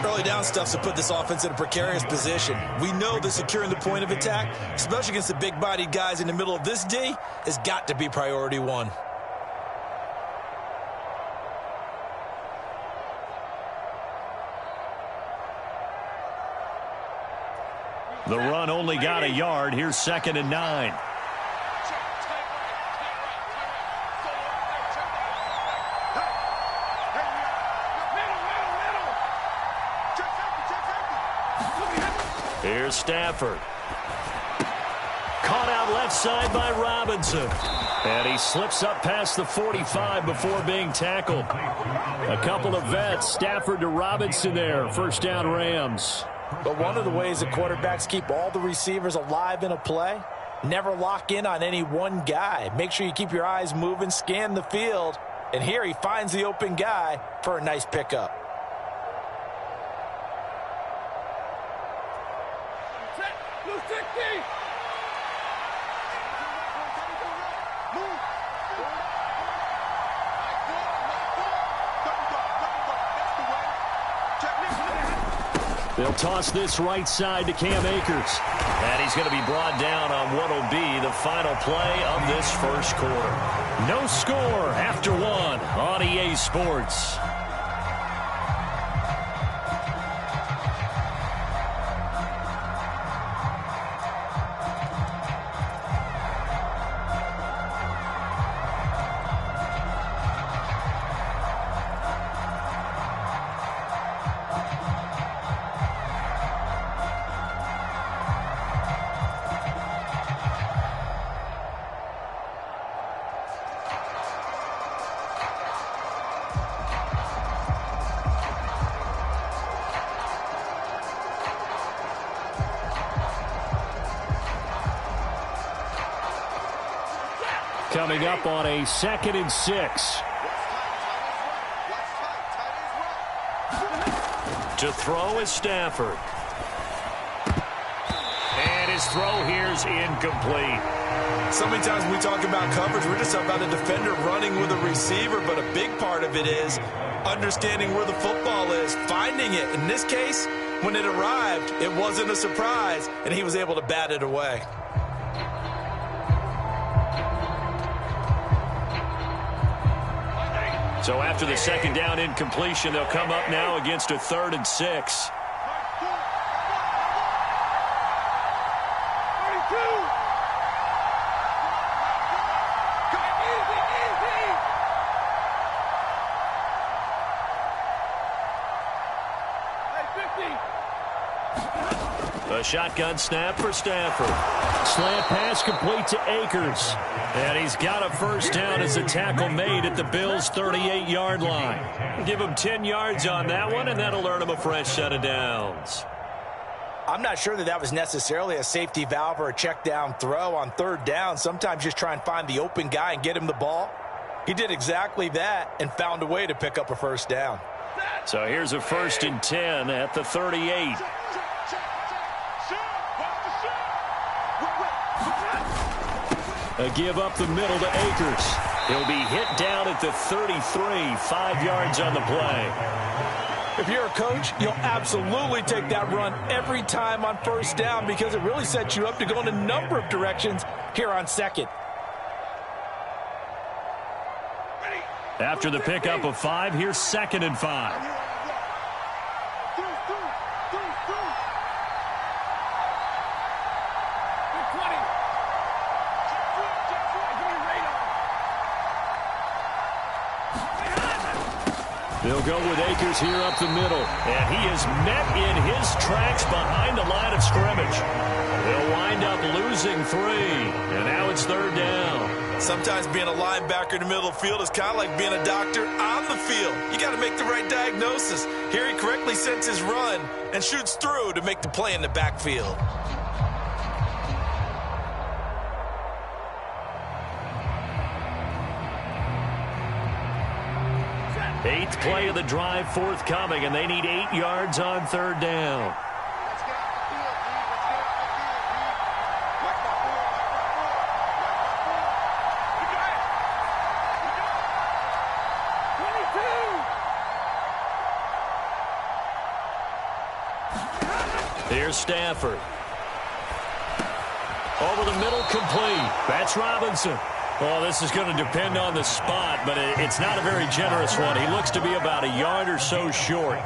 Early down stuff to put this offense in a precarious position. We know that securing the point of attack, especially against the big-bodied guys in the middle of this D, has got to be priority 1. The run only got a yard. Here's 2nd and 9. Here's Stafford. Caught out left side by Robinson. And he slips up past the 45 before being tackled. A couple of vets, Stafford to Robinson there. First down, Rams. But one of the ways that quarterbacks keep all the receivers alive in a play, never lock in on any one guy. Make sure you keep your eyes moving, scan the field. And here he finds the open guy for a nice pickup. They'll toss this right side to Cam Akers. And he's going to be brought down on what will be the final play of this first quarter. No score after 1 on EA Sports. Coming up on a 2nd and 6. To throw is Stafford. And his throw here is incomplete. So many times when we talk about coverage, we're just talking about a defender running with a receiver, but a big part of it is understanding where the football is, finding it. In this case, when it arrived, it wasn't a surprise, and he was able to bat it away. So after the 2nd down incompletion, they'll come up now against a 3rd and 6. A shotgun snap for Stafford. Slant pass complete to Akers. And he's got a first down as a tackle made at the Bills' 38-yard line. Give him 10 yards on that one, and that'll earn him a fresh set of downs. I'm not sure that was necessarily a safety valve or a check down throw on 3rd down. Sometimes just try and find the open guy and get him the ball. He did exactly that and found a way to pick up a first down. So here's a 1st and 10 at the 38. A give up the middle to Akers. He'll be hit down at the 33, 5 yards on the play. If you're a coach, you'll absolutely take that run every time on first down because it really sets you up to go in a number of directions here on second. After the pickup of 5, here's 2nd and 5. They'll go with Akers here up the middle. And he is met in his tracks behind the line of scrimmage. They'll wind up losing 3. And now it's 3rd down. Sometimes being a linebacker in the middle of the field is kind of like being a doctor on the field. You got to make the right diagnosis. Here he correctly sets his run and shoots through to make the play in the backfield. Eighth play of the drive forthcoming, and they need 8 yards on 3rd down. Here's Stafford. Over the middle, complete. That's Robinson. Well, this is going to depend on the spot, but it's not a very generous one. He looks to be about a yard or so short.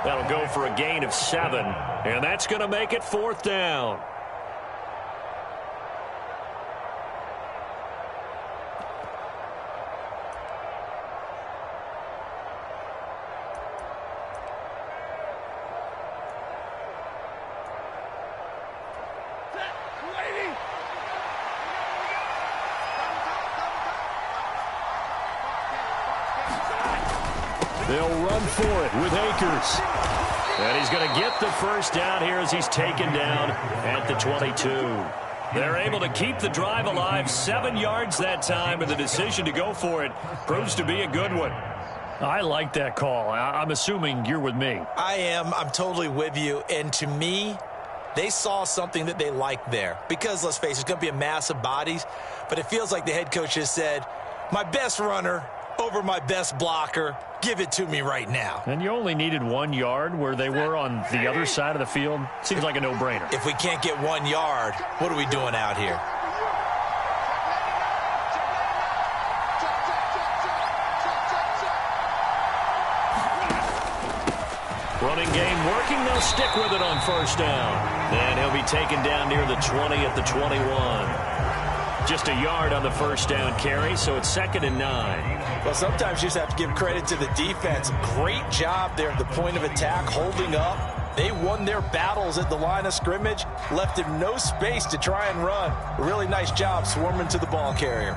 That'll go for a gain of 7, and that's going to make it 4th down. They'll run for it with Akers. And he's going to get the first down here as he's taken down at the 22. They're able to keep the drive alive, 7 yards that time, and the decision to go for it proves to be a good one. I like that call. I'm assuming you're with me. I am. I'm totally with you. And to me, they saw something that they liked there. Because, let's face it, it's going to be a mass of bodies. But it feels like the head coach has said, my best runner over my best blocker, give it to me right now. And you only needed 1 yard where they were on the other side of the field. Seems like a no-brainer. If we can't get 1 yard, what are we doing out here? Running game working. They'll stick with it on first down. And he'll be taken down near the 20 at the 21. Just a yard on the first down carry, so it's 2nd and 9. Well, sometimes you just have to give credit to the defense. Great job there at the point of attack, holding up. They won their battles at the line of scrimmage, left him no space to try and run. A really nice job swarming to the ball carrier.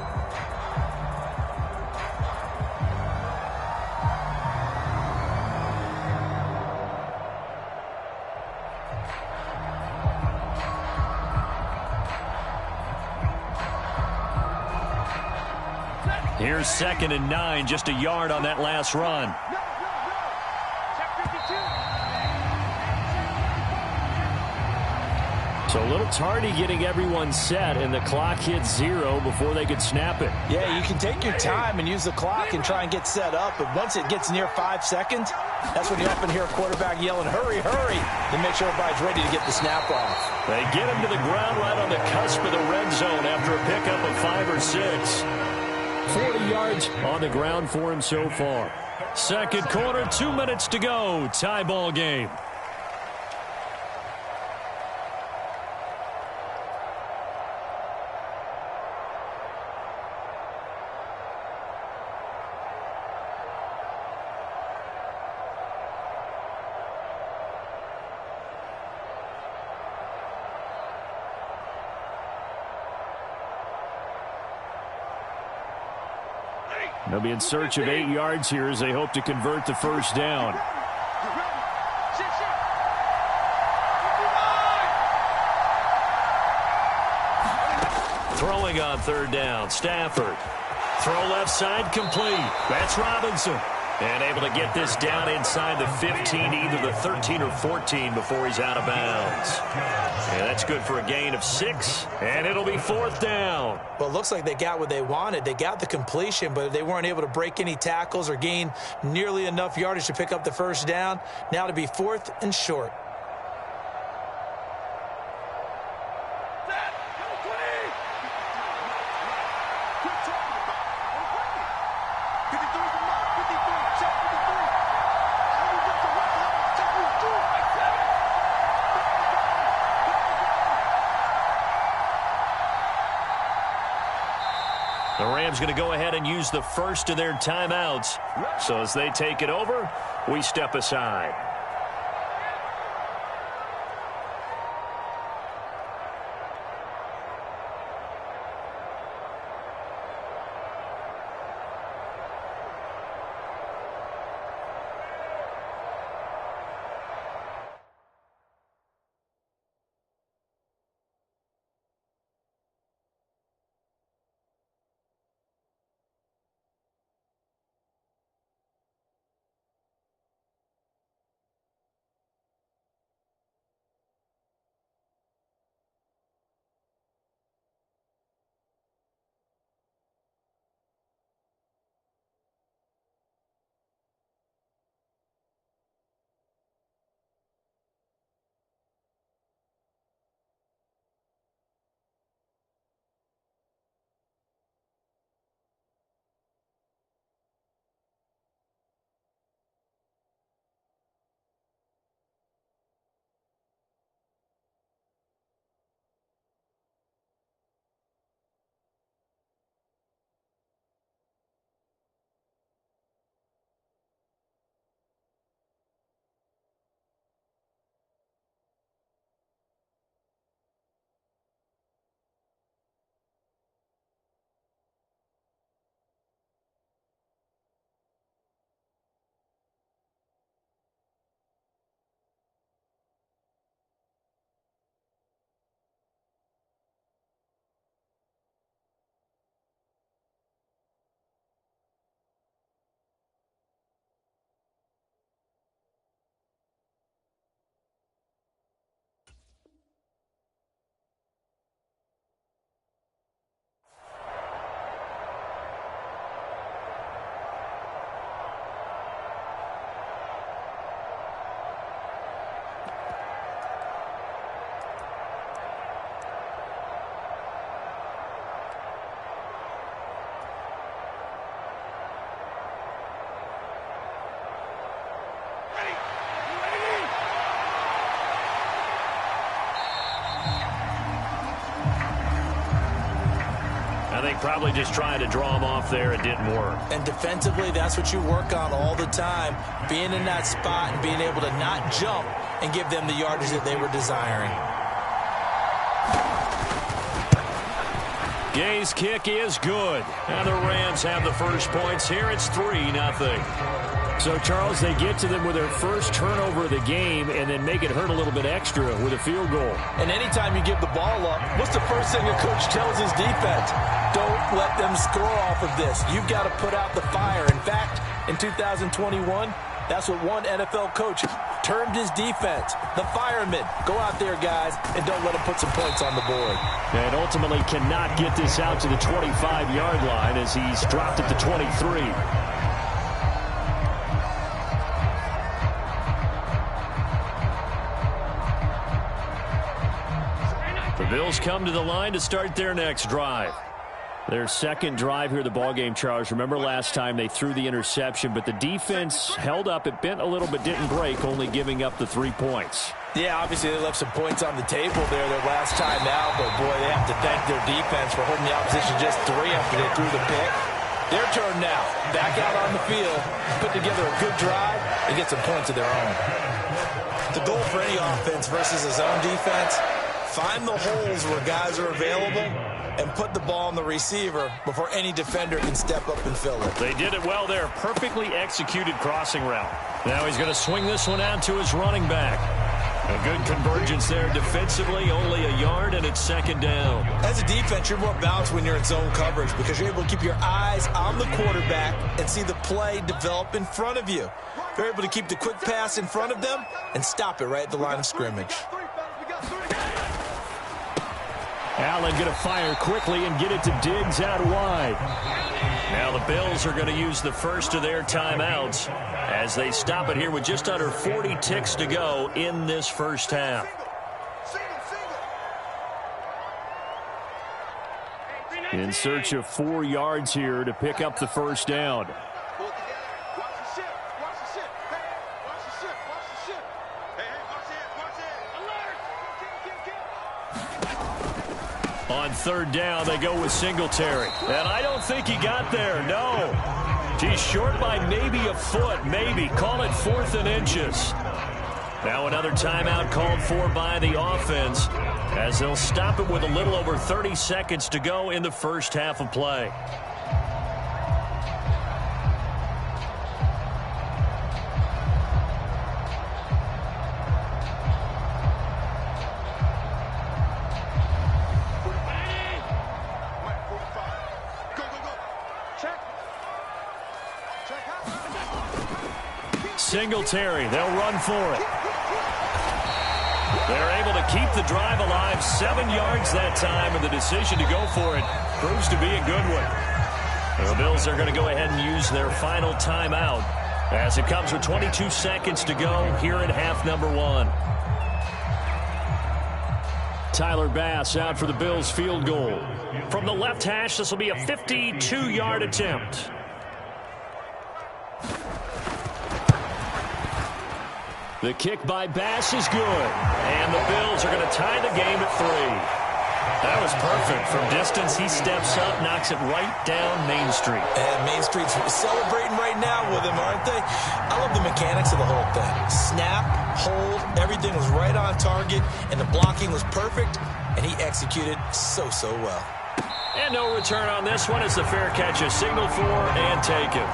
Here's 2nd and 9, just a yard on that last run. So a little tardy getting everyone set, and the clock hits 0 before they could snap it. Yeah, you can take your time and use the clock and try and get set up, but once it gets near 5 seconds, that's when you often hear a quarterback yelling, hurry, hurry, to make sure everybody's ready to get the snap off. They get him to the ground right on the cusp of the red zone after a pickup of 5 or 6. 40 yards on the ground for him so far. Second quarter, 2 minutes to go. Tie ball game. They'll be in search of 8 yards here as they hope to convert the first down. Throwing on 3rd down, Stafford. Throw left side complete. That's Robinson. And able to get this down inside the 15, either the 13 or 14 before he's out of bounds. And that's good for a gain of 6, and it'll be 4th down. Well, it looks like they got what they wanted. They got the completion, but they weren't able to break any tackles or gain nearly enough yardage to pick up the first down. Now to be 4th and short. The Rams going to go ahead and use the first of their timeouts. So as they take it over, we step aside. I think probably just trying to draw him off there, it didn't work. And defensively, that's what you work on all the time. Being in that spot and being able to not jump and give them the yardage that they were desiring. Gay's kick is good. And the Rams have the first points here. It's 3-0. So, Charles, they get to them with their first turnover of the game and then make it hurt a little bit extra with a field goal. And anytime you give the ball up, what's the first thing a coach tells his defense? Don't let them score off of this. You've got to put out the fire. In fact, in 2021, that's what one NFL coach termed his defense, the firemen. Go out there, guys, and don't let them put some points on the board. And ultimately cannot get this out to the 25-yard line as he's dropped at the 23. The Bills come to the line to start their next drive. Their second drive here, the ballgame, Charles. Remember last time they threw the interception, but the defense held up. It bent a little but didn't break, only giving up the 3 points. Yeah, obviously they left some points on the table there their last time out, but boy, they have to thank their defense for holding the opposition just 3 after they threw the pick. Their turn now. Back out on the field, put together a good drive, and get some points of their own. The goal for any offense versus his own defense, find the holes where guys are available and put the ball on the receiver before any defender can step up and fill it. They did it well there. Perfectly executed crossing route. Now he's going to swing this one out to his running back. A good convergence there defensively, only a yard, and it's second down. As a defense, you're more balanced when you're in zone coverage because you're able to keep your eyes on the quarterback and see the play develop in front of you. You're able to keep the quick pass in front of them and stop it right at the line of scrimmage. Allen going to fire quickly and get it to Diggs out wide. Now the Bills are going to use the first of their timeouts as they stop it here with just under 40 ticks to go in this first half. In search of 4 yards here to pick up the first down. On third down, they go with Singletary. And I don't think he got there, no. He's short by maybe a foot, maybe. Call it 4th and inches. Now another timeout called for by the offense as they'll stop it with a little over 30 seconds to go in the first half of play. Singletary, they'll run for it. They're able to keep the drive alive, 7 yards that time, and the decision to go for it proves to be a good one. The Bills are going to go ahead and use their final timeout as it comes with 22 seconds to go here in half number 1. Tyler Bass out for the Bills field goal. From the left hash, this will be a 52-yard attempt. The kick by Bass is good. And the Bills are going to tie the game at 3. That was perfect. From distance, he steps up, knocks it right down Main Street. And Main Street's celebrating right now with him, aren't they? I love the mechanics of the whole thing. Snap, hold, everything was right on target, and the blocking was perfect, and he executed so well. And no return on this one as the fair catch is signaled for and taken.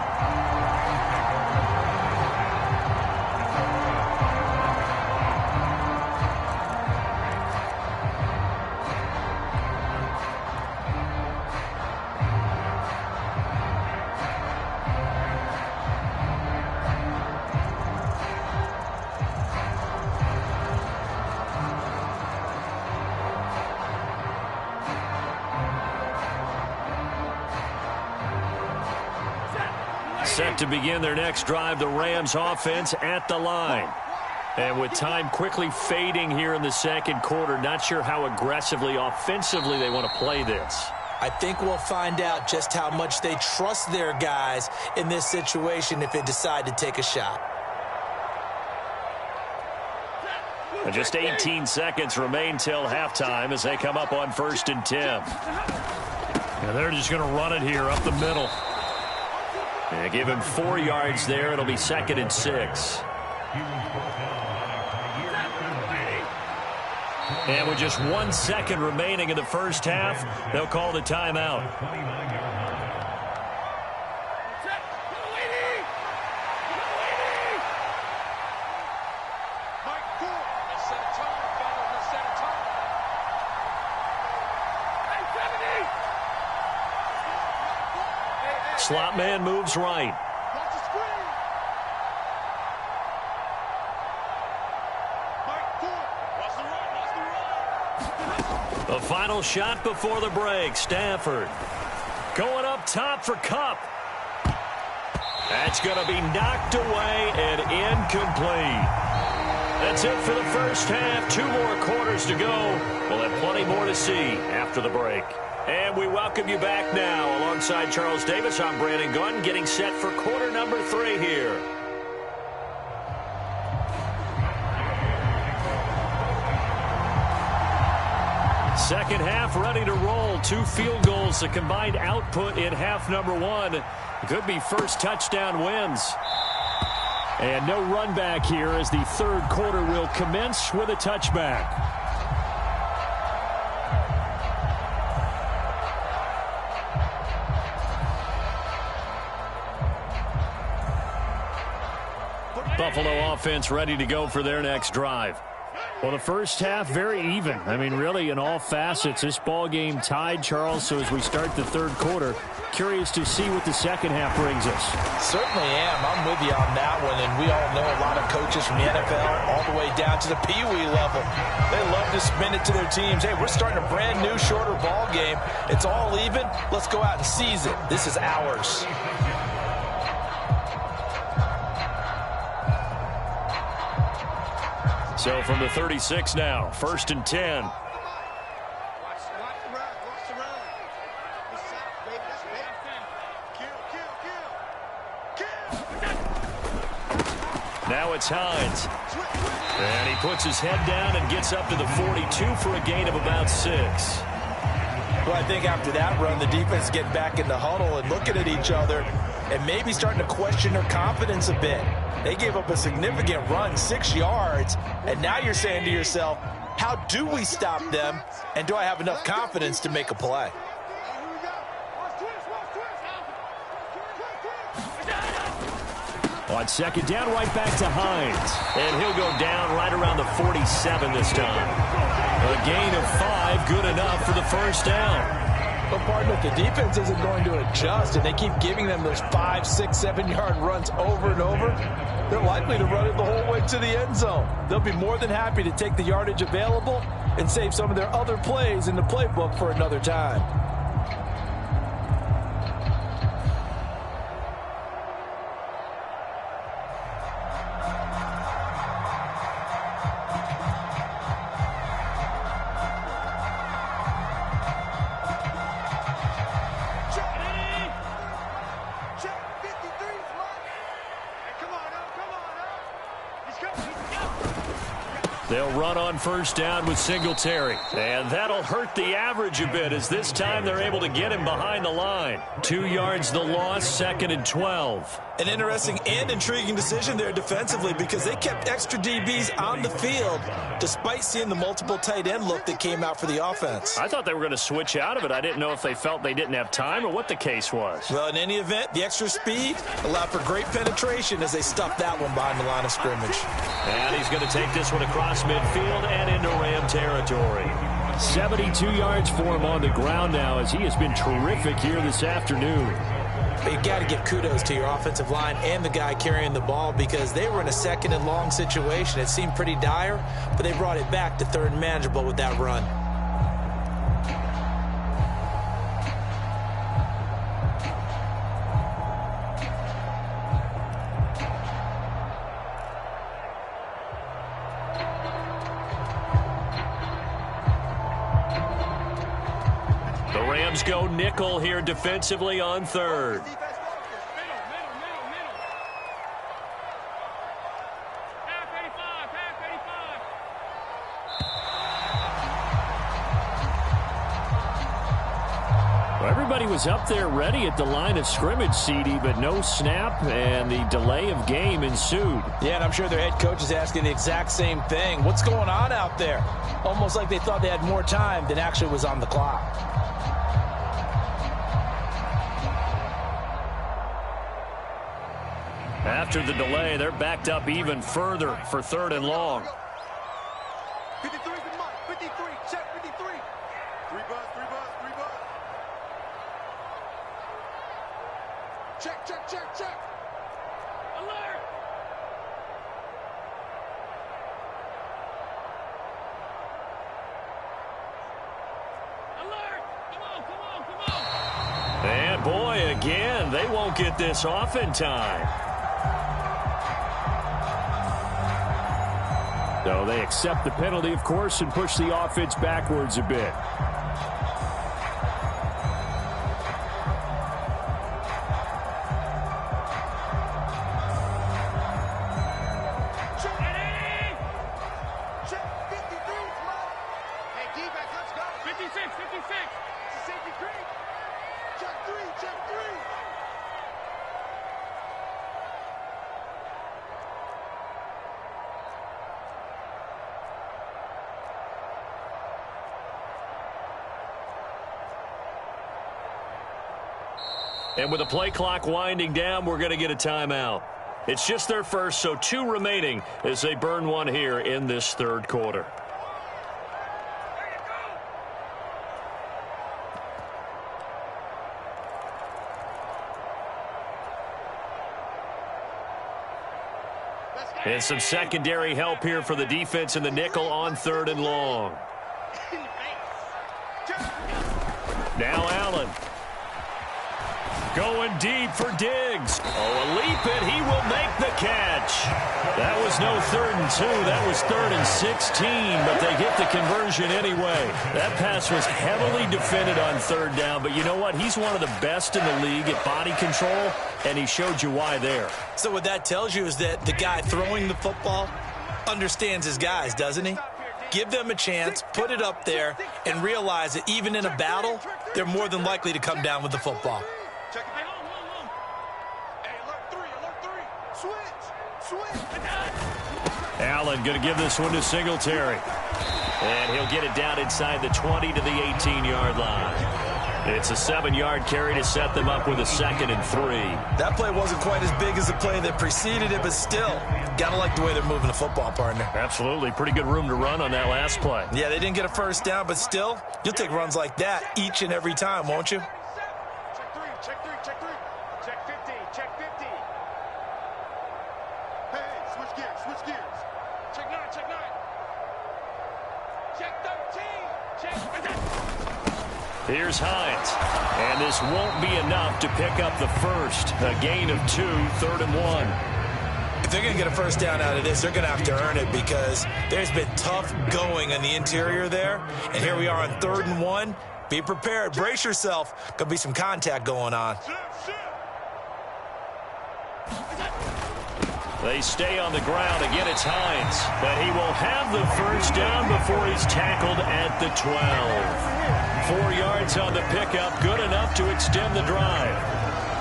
Set to begin their next drive, the Rams offense at the line. And with time quickly fading here in the second quarter, not sure how aggressively, offensively they want to play this. I think we'll find out just how much they trust their guys in this situation if they decide to take a shot. And just 18 seconds remain till halftime as they come up on 1st and 10. And they're just going to run it here up the middle. And give him 4 yards there. It'll be 2nd and 6. And with just 1 second remaining in the first half, they'll call the timeout. Slot man moves right. The final shot before the break. Stafford going up top for Kupp. That's going to be knocked away and incomplete. That's it for the first half. 2 more quarters to go. We'll have plenty more to see after the break. And we welcome you back now. Alongside Charles Davis, I'm Brandon Gunn, getting set for quarter number 3 here. Second half ready to roll. 2 field goals, the combined output in half number 1. Could be first touchdown wins. And no run back here as the third quarter will commence with a touchback. Buffalo offense ready to go for their next drive. Well, the first half, very even. I mean, really, in all facets, this ball game tied, Charles. So as we start the third quarter, curious to see what the second half brings us. Certainly am. I'm with you on that one. And we all know a lot of coaches from the NFL all the way down to the Pee-wee level. They love to spin it to their teams. Hey, we're starting a brand new, shorter ball game. It's all even. Let's go out and seize it. This is ours. So from the 36 now, 1st and 10. Now it's Hines. And he puts his head down and gets up to the 42 for a gain of about 6. Well, I think after that run, the defense get back in the huddle and looking at each other and maybe starting to question their confidence a bit. They gave up a significant run, 6 yards, and now you're saying to yourself, how do we stop them, and do I have enough confidence to make a play? On second down, right back to Hines. And he'll go down right around the 47 this time. A gain of 5, good enough for the first down. But, partner, if the defense isn't going to adjust and they keep giving them those 5, 6, 7-yard runs over and over, they're likely to run it the whole way to the end zone. They'll be more than happy to take the yardage available and save some of their other plays in the playbook for another time. They'll run on first down with Singletary. And that'll hurt the average a bit as this time they're able to get him behind the line. 2 yards the loss, 2nd and 12. An interesting and intriguing decision there defensively because they kept extra DBs on the field despite seeing the multiple tight end look that came out for the offense. I thought they were going to switch out of it. I didn't know if they felt they didn't have time or what the case was. Well, in any event, the extra speed allowed for great penetration as they stuffed that one behind the line of scrimmage. And he's going to take this one across midfield and into Ram territory. 72 yards for him on the ground now as he has been terrific here this afternoon. But you got to give kudos to your offensive line and the guy carrying the ball because they were in a 2nd and long situation. It seemed pretty dire, but they brought it back to 3rd and manageable with that run. Go nickel here defensively on 3rd. Well, everybody was up there ready at the line of scrimmage, CD, but no snap, and the delay of game ensued. Yeah, and I'm sure their head coach is asking the exact same thing. What's going on out there? Almost like they thought they had more time than actually was on the clock. After the delay, they're backed up even further for 3rd and long. 53 is the mark. 53. Check 53. 3 bus. Check. Alert. Come on. And boy, again, they won't get this off in time. So they accept the penalty, of course, and push the offense backwards a bit. Check 53. Hey, defense, let's go. 56. It's a safety creek. Check 3. And with the play clock winding down, we're going to get a timeout. It's just their first, so 2 remaining as they burn one here in this third quarter. And some secondary help here for the defense in the nickel on 3rd and long. Now Allen. Going deep for Diggs. Oh, a leap and he will make the catch. That was no 3rd and 2. That was 3rd and 16, but they get the conversion anyway. That pass was heavily defended on 3rd down, but you know what? He's one of the best in the league at body control, and he showed you why there. So what that tells you is that the guy throwing the football understands his guys, doesn't he? Give them a chance, put it up there, and realize that even in a battle, they're more than likely to come down with the football. Allen going to give this one to Singletary. And he'll get it down inside the 20 to the 18-yard line. It's a 7-yard carry to set them up with a 2nd and 3. That play wasn't quite as big as the play that preceded it, but still, got to like the way they're moving the football, partner. Absolutely. Pretty good room to run on that last play. Yeah, they didn't get a first down, but still, you'll take runs like that each and every time, won't you? Check 3, check 3, check 3. Check 50, check 50. Hey, switch gears, switch gears. Check 9, check 9. Check 13, check 13. Here's Hines. And this won't be enough to pick up the first. A gain of 2, 3rd and 1. If they're going to get a first down out of this, they're going to have to earn it because there's been tough going on the interior there. And here we are on 3rd and 1. Be prepared. Brace yourself. Going to be some contact going on. They stay on the ground. Again, it's Hines. But he will have the first down before he's tackled at the 12. 4 yards on the pickup. Good enough to extend the drive.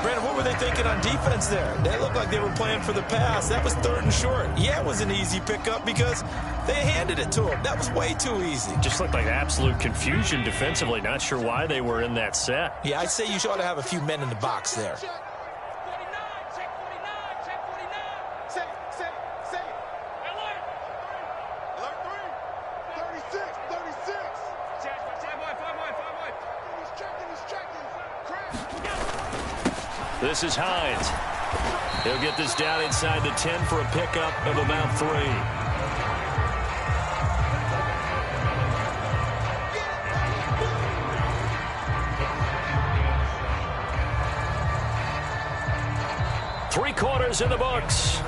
Brandon, what were they thinking on defense there? They looked like they were playing for the pass. That was 3rd and short. Yeah, it was an easy pickup because they handed it to him. That was way too easy. Just looked like absolute confusion defensively. Not sure why they were in that set. Yeah, I'd say you ought to have a few men in the box there. Check 49, check 49, check 49. Say it. Alert. Alert 3. 36, 36. Five boy. He's checking. Crash. This is Hines. He'll get this down inside the 10 for a pickup of about 3. Three quarters in the books.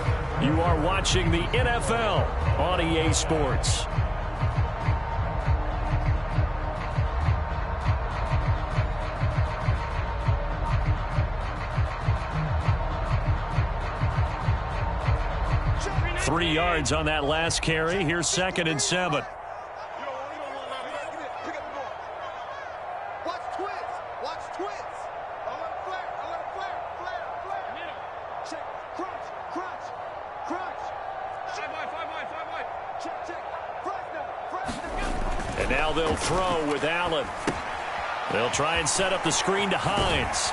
You are watching the NFL on EA Sports. Three yards on that last carry. Here's 2nd and 7. Watch twins. Alert flare. Check, crunch. Five boy. Check. Fresh. And now they'll throw with Allen. They'll try and set up the screen to Hines.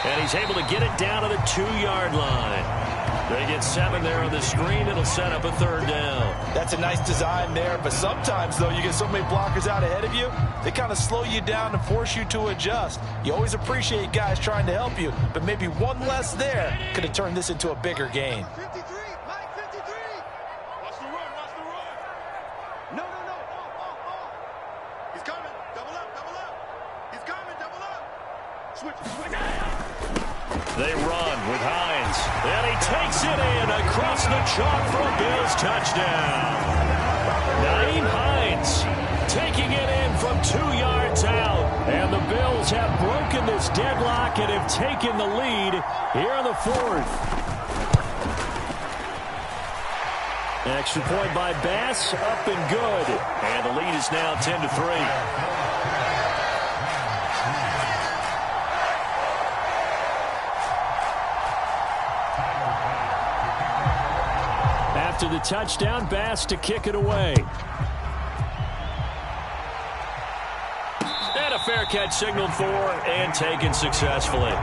And he's able to get it down to the 2-yard line. They get 7 there on the screen. It'll set up a 3rd down. That's a nice design there, but sometimes, though, you get so many blockers out ahead of you, they kind of slow you down and force you to adjust. You always appreciate guys trying to help you, but maybe one less there could have turned this into a bigger gain. 53, Mike 53. Watch the run. No. He's coming. Double up. He's coming. Double up. Switch. They run with Hines. And he takes it in across the chalk for a Bills touchdown. Nyheim Hines taking it in from 2 yards out. And the Bills have broken this deadlock and have taken the lead here in the 4th. Extra point by Bass, up and good. And the lead is now 10-3. After the touchdown, Bass to kick it away. And a fair catch signaled for and taken successfully.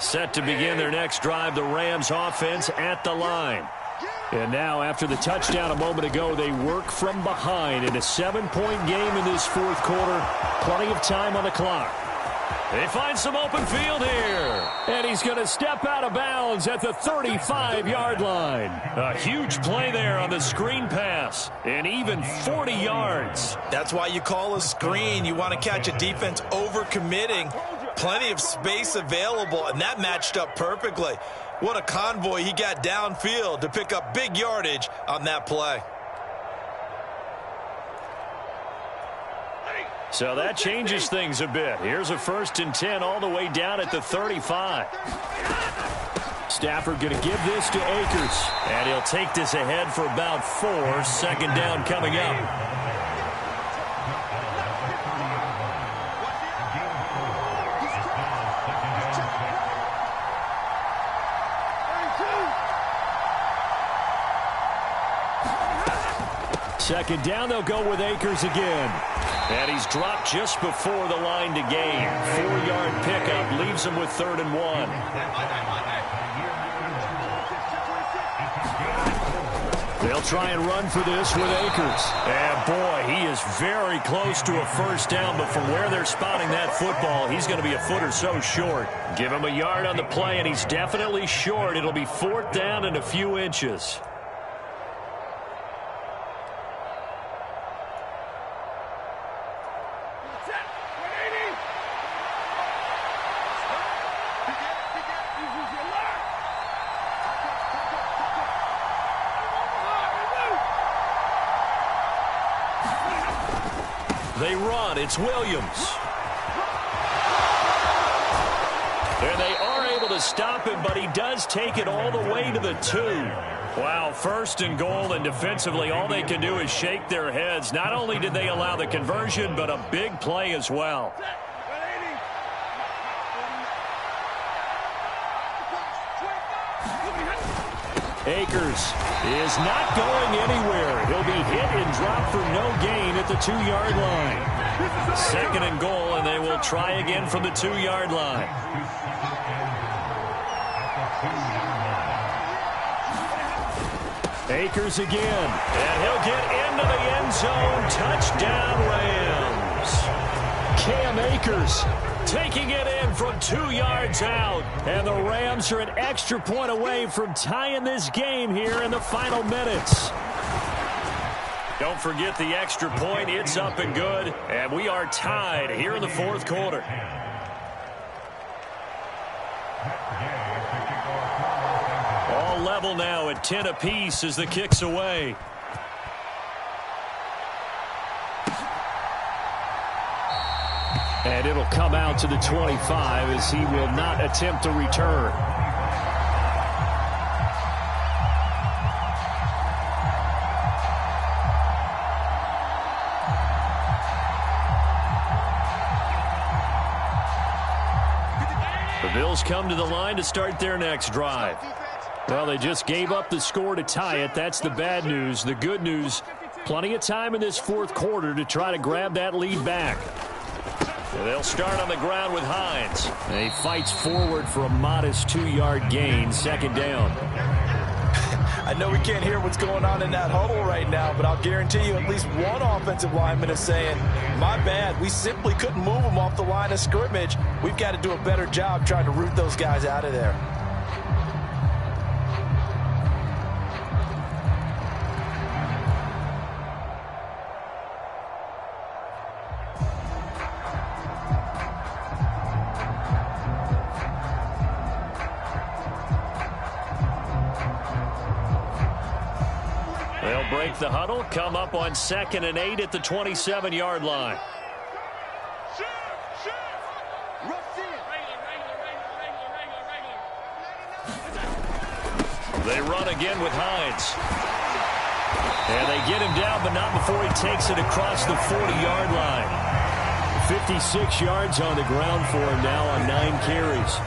Set to begin their next drive, the Rams offense at the line. And now, after the touchdown a moment ago, they work from behind in a 7-point game in this fourth quarter. Plenty of time on the clock. They find some open field here. And he's going to step out of bounds at the 35-yard line. A huge play there on the screen pass. And even 40 yards. That's why you call a screen. You want to catch a defense overcommitting. Plenty of space available, and that matched up perfectly. What a convoy he got downfield to pick up big yardage on that play. So that changes things a bit. Here's a 1st and 10 all the way down at the 35. Stafford going to give this to Akers. And he'll take this ahead for about 4. 2nd down coming up. Second down, they'll go with Akers again. And he's dropped just before the line to gain. 4-yard pickup leaves him with 3rd and 1. They'll try and run for this with Akers. And boy, he is very close to a 1st down, but from where they're spotting that football, he's going to be a foot or so short. Give him a yard on the play, and he's definitely short. It'll be 4th down and a few inches. They run. It's Williams. And they are able to stop him, but he does take it all the way to the 2. Wow, 1st and goal, and defensively all they can do is shake their heads. Not only did they allow the conversion, but a big play as well. Akers is not going anywhere. He'll be hit and dropped for no gain at the 2-yard line. 2nd and goal, and they will try again from the 2-yard line. Akers again, and he'll get into the end zone. Touchdown, Rams. Cam Akers taking it in from 2 yards out. And the Rams are an extra point away from tying this game here in the final minutes. Don't forget the extra point. It's up and good. And we are tied here in the fourth quarter. All level now at 10 apiece as the kick's away. And it'll come out to the 25 as he will not attempt to return. The Bills come to the line to start their next drive. Well, they just gave up the score to tie it. That's the bad news. The good news, plenty of time in this fourth quarter to try to grab that lead back. They'll start on the ground with Hines. And he fights forward for a modest 2-yard gain, 2nd down. I know we can't hear what's going on in that huddle right now, but I'll guarantee you at least one offensive lineman is saying, my bad, we simply couldn't move them off the line of scrimmage. We've got to do a better job trying to root those guys out of there. They'll break the huddle, come up on 2nd and 8 at the 27-yard line. They run again with Hines. And they get him down, but not before he takes it across the 40-yard line. 56 yards on the ground for him now on 9 carries.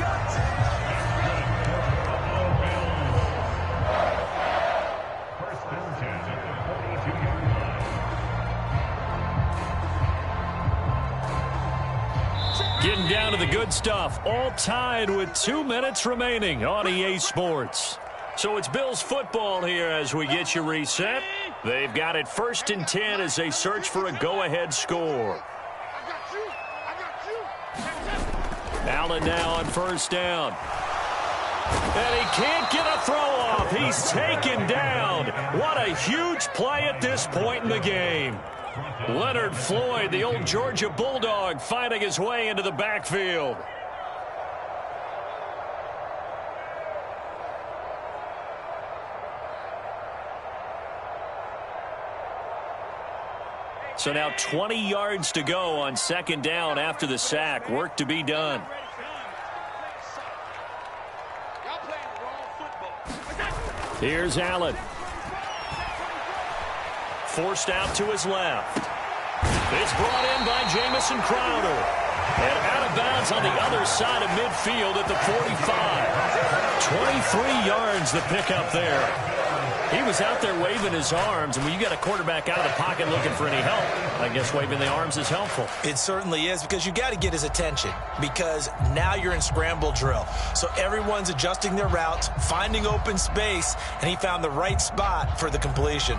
Getting down to the good stuff. All tied with 2 minutes remaining on EA Sports. So it's Bills football here as we get you reset. They've got it 1st and 10 as they search for a go-ahead score. Allen now on 1st down. And he can't get a throw off. He's taken down. What a huge play at this point in the game. Leonard Floyd, the old Georgia Bulldog, finding his way into the backfield. So now 20 yards to go on 2nd down after the sack. Work to be done. Here's Allen. Forced out to his left. It's brought in by Jamison Crowder. And out of bounds on the other side of midfield at the 45. 23 yards the pickup there. He was out there waving his arms, and when you got a quarterback out of the pocket looking for any help, I guess waving the arms is helpful. It certainly is, because you got to get his attention, because now you're in scramble drill. So everyone's adjusting their routes, finding open space, and he found the right spot for the completion.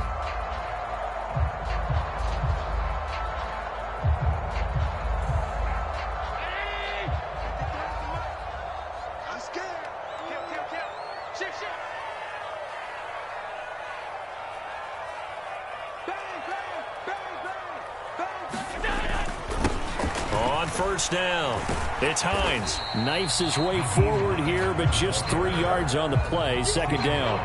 Down. It's Hines. Knifes his way forward here, but just 3 yards on the play. 2nd down.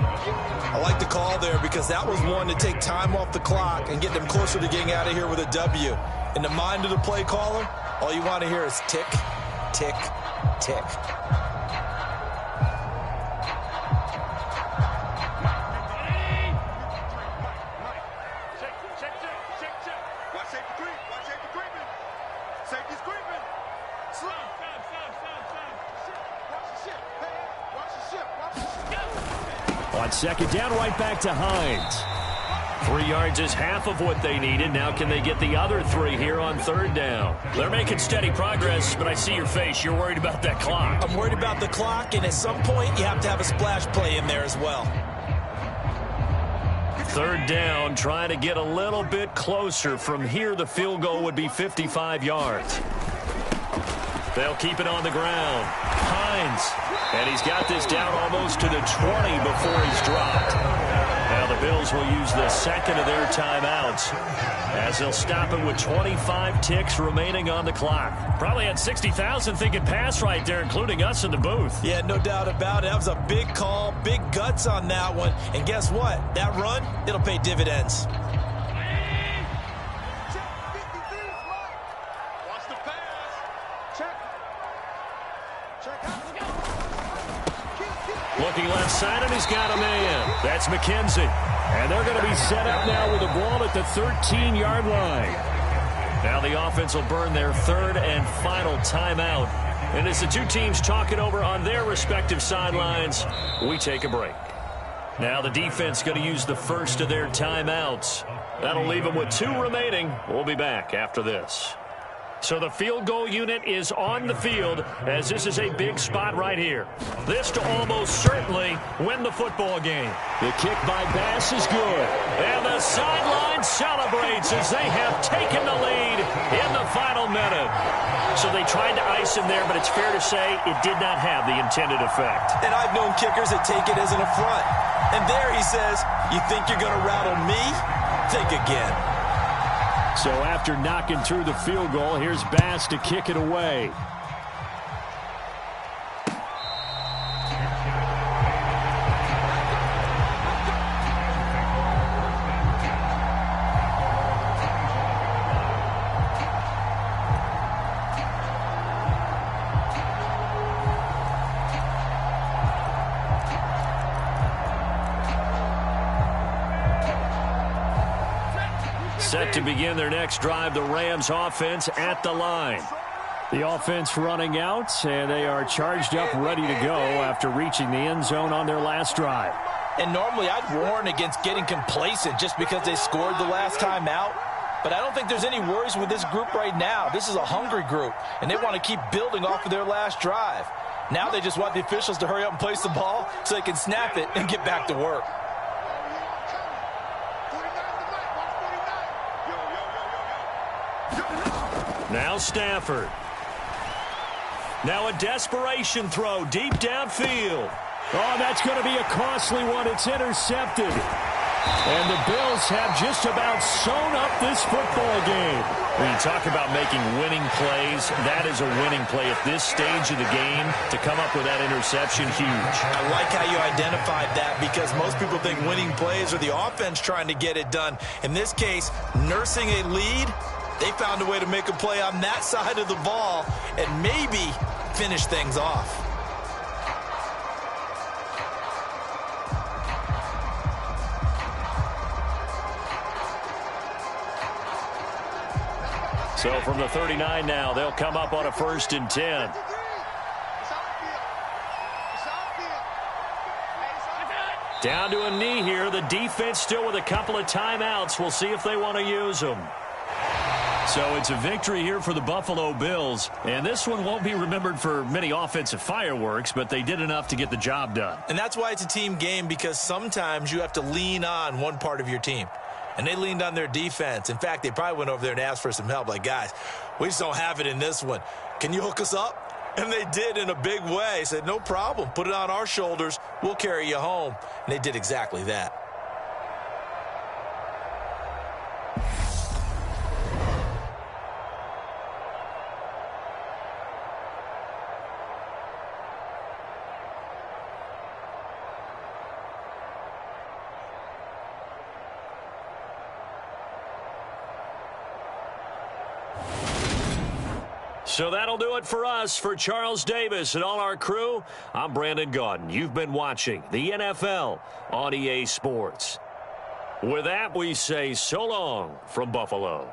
I like the call there because that was one to take time off the clock and get them closer to getting out of here with a W. In the mind of the play caller, all you want to hear is tick, tick, tick. On 2nd down, right back to Hines. 3 yards is half of what they needed. Now can they get the other 3 here on 3rd down? They're making steady progress, but I see your face. You're worried about that clock. I'm worried about the clock, and at some point you have to have a splash play in there as well. 3rd down, trying to get a little bit closer. From here, the field goal would be 55 yards. They'll keep it on the ground. Hines. And he's got this down almost to the 20 before he's dropped. Now the Bills will use the 2nd of their timeouts as they'll stop it with 25 ticks remaining on the clock. Probably had 60,000 thinking pass right there, including us in the booth. Yeah, no doubt about it. That was a big call, big guts on that one. And guess what? That run, it'll pay dividends. Looking left side, and he's got a man. That's McKenzie. And they're going to be set up now with the ball at the 13-yard line. Now the offense will burn their 3rd and final timeout. And as the two teams talk it over on their respective sidelines, we take a break. Now the defense going to use the 1st of their timeouts. That'll leave them with 2 remaining. We'll be back after this. So the field goal unit is on the field as this is a big spot right here. This to almost certainly win the football game. The kick by Bass is good. And the sideline celebrates as they have taken the lead in the final minute. So they tried to ice him there, but it's fair to say it did not have the intended effect. And I've known kickers that take it as an affront. And there he says, you think you're going to rattle me? Think again. So after knocking through the field goal, here's Bass to kick it away. Set to begin their next drive, the Rams offense at the line. The offense running out, and they are charged up, ready to go after reaching the end zone on their last drive. And normally I'd warn against getting complacent just because they scored the last time out. But I don't think there's any worries with this group right now. This is a hungry group, and they want to keep building off of their last drive. Now they just want the officials to hurry up and place the ball so they can snap it and get back to work. Now Stafford. Now a desperation throw deep downfield. Oh, that's going to be a costly one. It's intercepted. And the Bills have just about sewn up this football game. When you talk about making winning plays, that is a winning play at this stage of the game. To come up with that interception, huge. I like how you identified that, because most people think winning plays are the offense trying to get it done. In this case, nursing a lead, they found a way to make a play on that side of the ball and maybe finish things off. So from the 39 now, they'll come up on a 1st and 10. Down to a knee here. The defense still with a couple of timeouts. We'll see if they want to use them. So it's a victory here for the Buffalo Bills. And this one won't be remembered for many offensive fireworks, but they did enough to get the job done. And that's why it's a team game, because sometimes you have to lean on one part of your team. And they leaned on their defense. In fact, they probably went over there and asked for some help. Like, guys, we just don't have it in this one. Can you hook us up? And they did in a big way. Said, no problem. Put it on our shoulders. We'll carry you home. And they did exactly that. So that'll do it for us. For Charles Davis and all our crew, I'm Brandon Gaudin. You've been watching the NFL on EA Sports. With that, we say so long from Buffalo.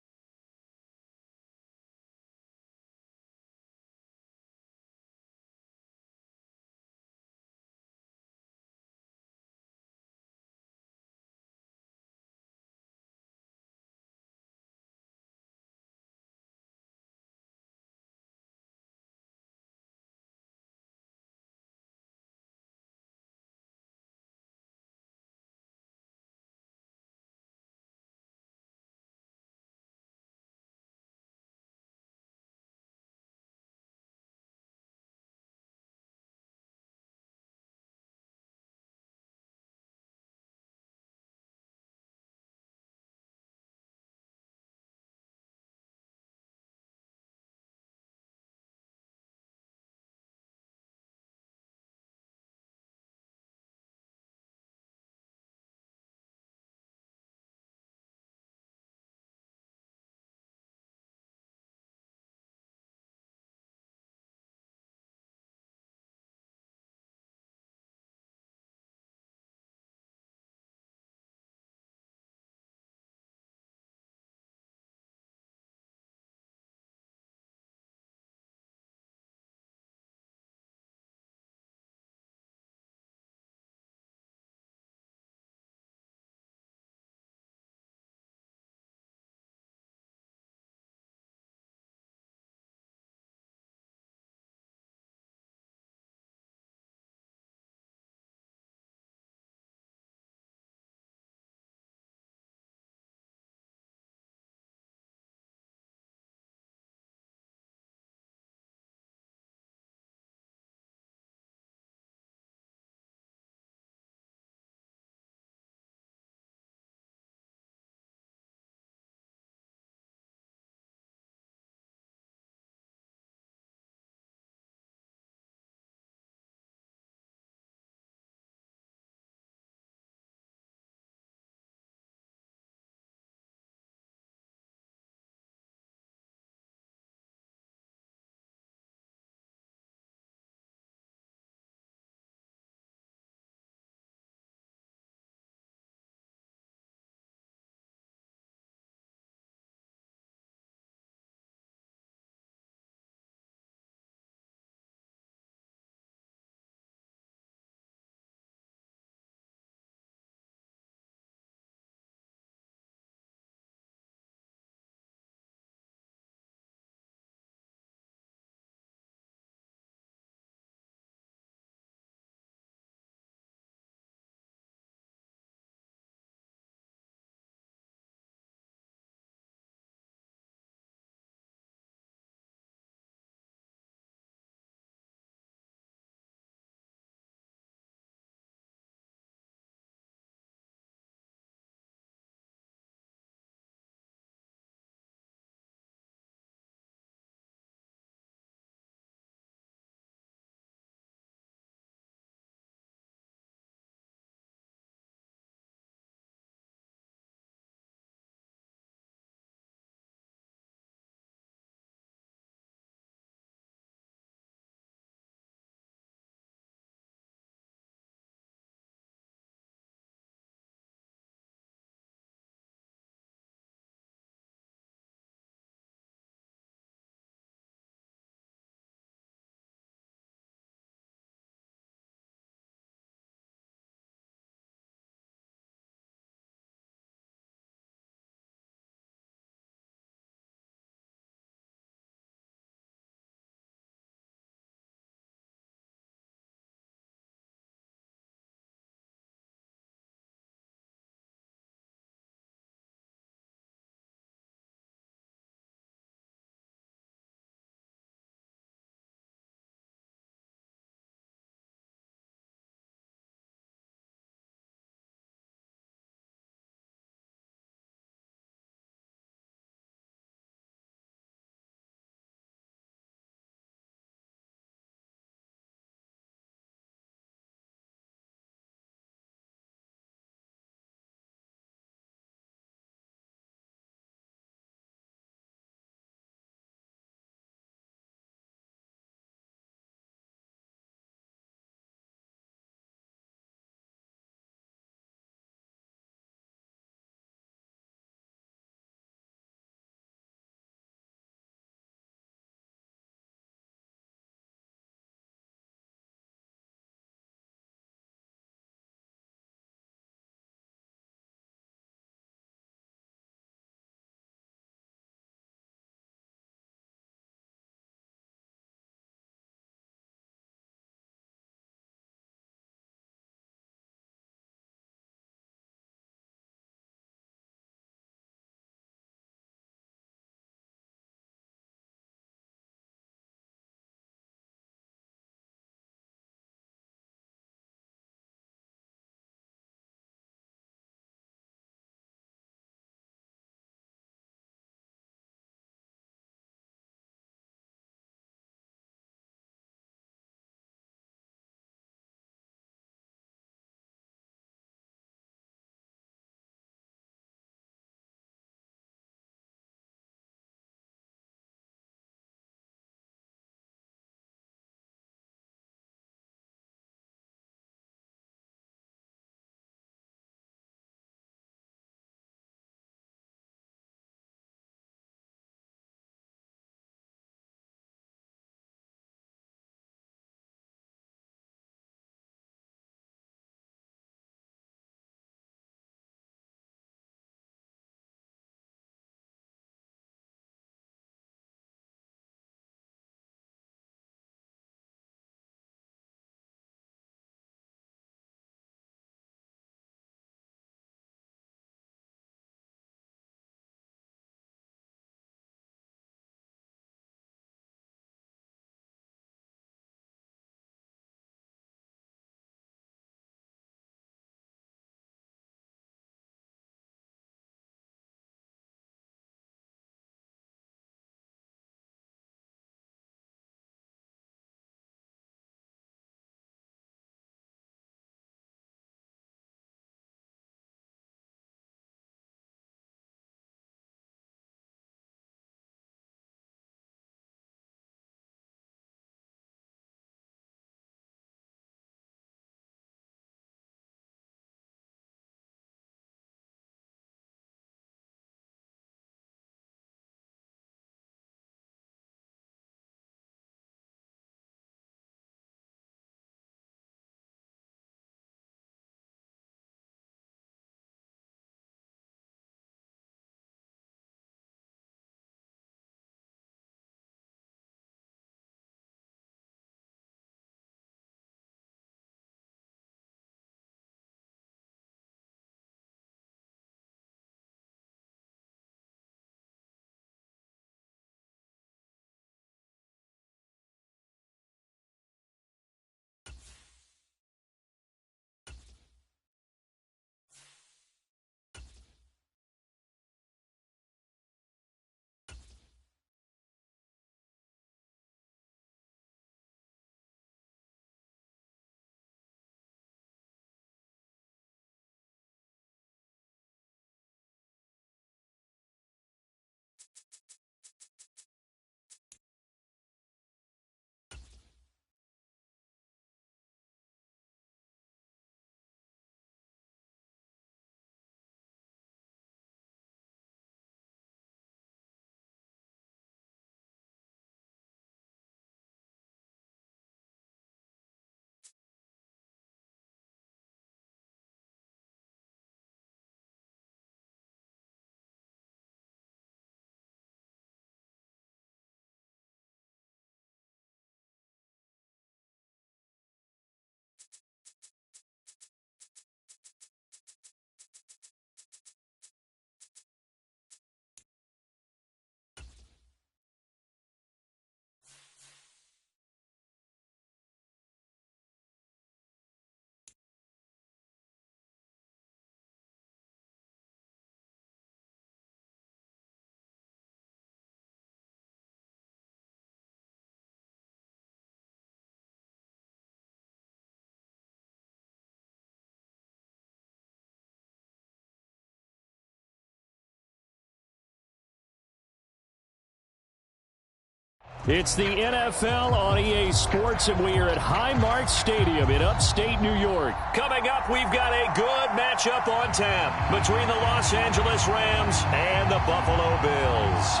It's the NFL on EA Sports, and we are at Highmark Stadium in upstate New York. Coming up, we've got a good matchup on tap between the Los Angeles Rams and the Buffalo Bills.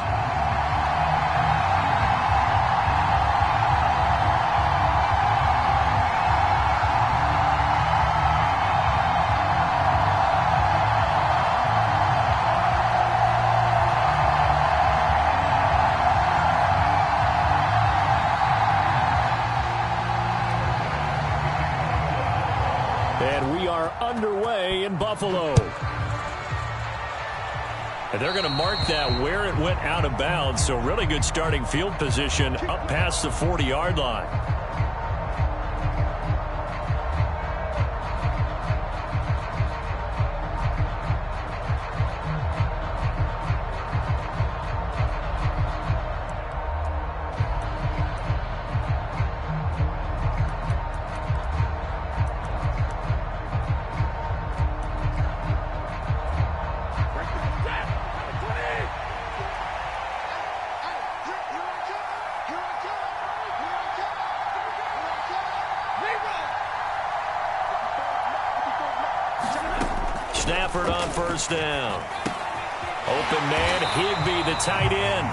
And we are underway in Buffalo. And they're going to mark that where it went out of bounds. So really good starting field position up past the 40-yard line. Stafford on first down. Open man, Higbee, the tight end.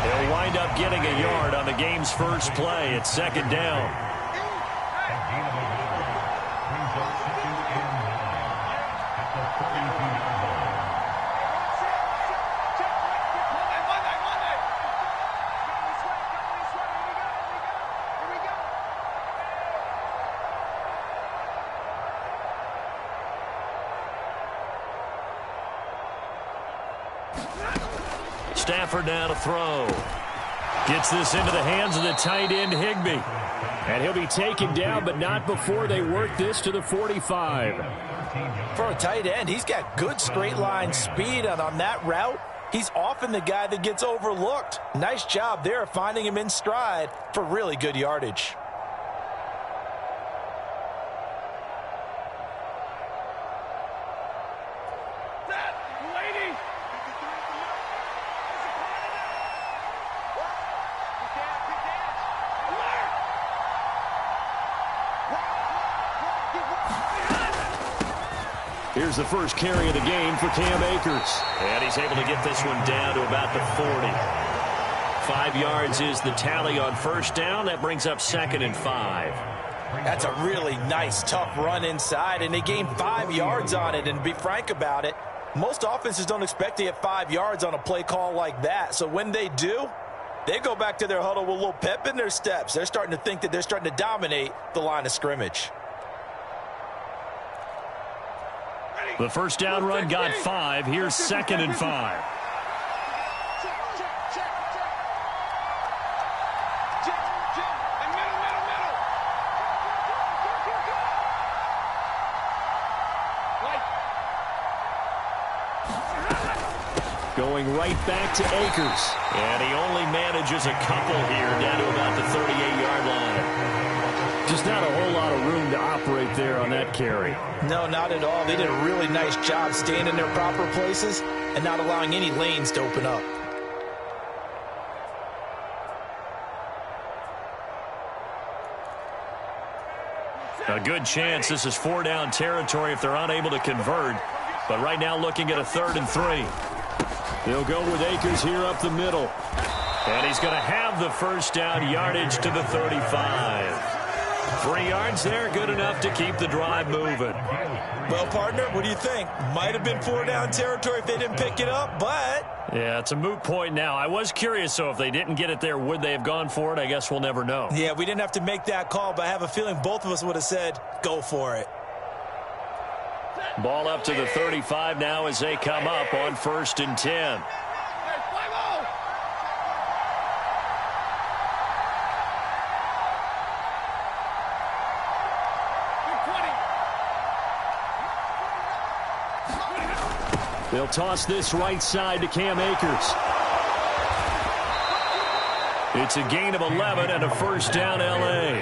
They'll wind up getting a yard on the game's first play. It's second down. Stafford now to throw. Gets this into the hands of the tight end, Higbee. And he'll be taken down, but not before they work this to the 45. For a tight end, he's got good straight line speed, and on that route, he's often the guy that gets overlooked. Nice job there of finding him in stride for really good yardage. Here's the first carry of the game for Cam Akers. And he's able to get this one down to about the 40. 5 yards is the tally on first down. That brings up 2nd and 5. That's a really nice, tough run inside, and they gained 5 yards on it. And to be frank about it, most offenses don't expect to get 5 yards on a play call like that. So when they do, they go back to their huddle with a little pep in their steps. They're starting to think that they're starting to dominate the line of scrimmage. The first down run got 5. Here's 2nd and 5. Going right back to Akers. And he only manages a couple here down to about the 38-yard line. Just not a whole lot of room to operate there on that carry. No, not at all. They did a really nice job staying in their proper places and not allowing any lanes to open up. A good chance this is 4-down territory if they're unable to convert. But right now looking at a 3rd and 3. They'll go with Akers here up the middle. And he's going to have the first down, yardage to the 35. 3 yards there, good enough to keep the drive moving. Well, partner, what do you think? Might have been 4-down territory if they didn't pick it up, but... Yeah, it's a moot point now. I was curious, so if they didn't get it there, would they have gone for it? I guess we'll never know. Yeah, we didn't have to make that call, but I have a feeling both of us would have said, go for it. Ball up to the 35 now as they come up on 1st and 10. They'll toss this right side to Cam Akers. It's a gain of 11 and a first down, L.A.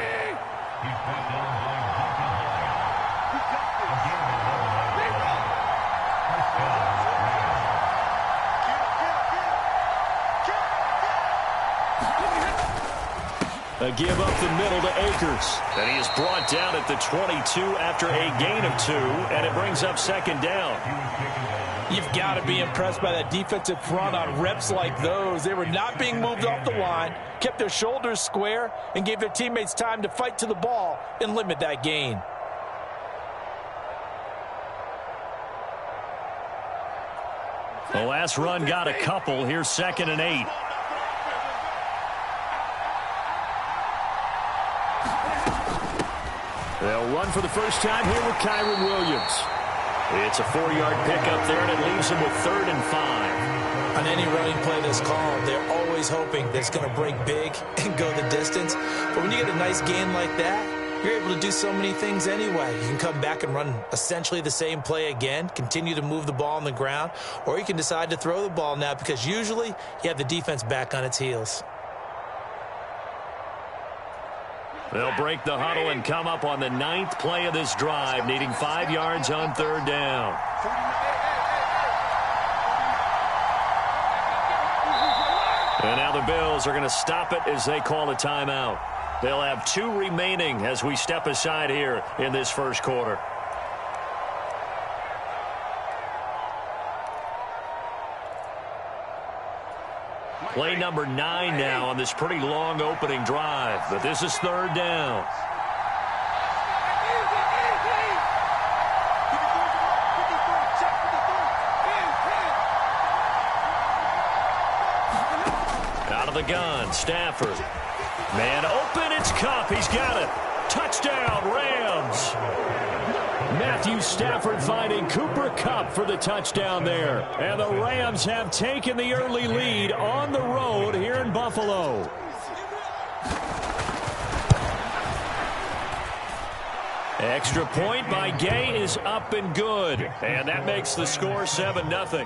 A give up the middle to Akers. And he is brought down at the 22 after a gain of 2, and it brings up second down. You've got to be impressed by that defensive front on reps like those. They were not being moved off the line, kept their shoulders square, and gave their teammates time to fight to the ball and limit that gain. The last run got a couple. Here's 2nd and 8. They'll run for the first time here with Kyren Williams. It's a 4-yard pickup there, and it leaves him with 3rd and 5. On any running play that's called, they're always hoping that it's going to break big and go the distance. But when you get a nice gain like that, you're able to do so many things anyway. You can come back and run essentially the same play again, continue to move the ball on the ground, or you can decide to throw the ball now because usually you have the defense back on its heels. They'll break the huddle and come up on the 9th play of this drive, needing 5 yards on 3rd down. And now the Bills are going to stop it as they call a timeout. They'll have 2 remaining as we step aside here in this first quarter. Play number 9 now on this pretty long opening drive, but this is 3rd down. Out of the gun, Stafford. Man open, it's Kupp. He's got it. Touchdown, Rams. Matthew Stafford finding Cooper Kupp for the touchdown there. And the Rams have taken the early lead on the road here in Buffalo. Extra point by Gay is up and good. And that makes the score 7-0.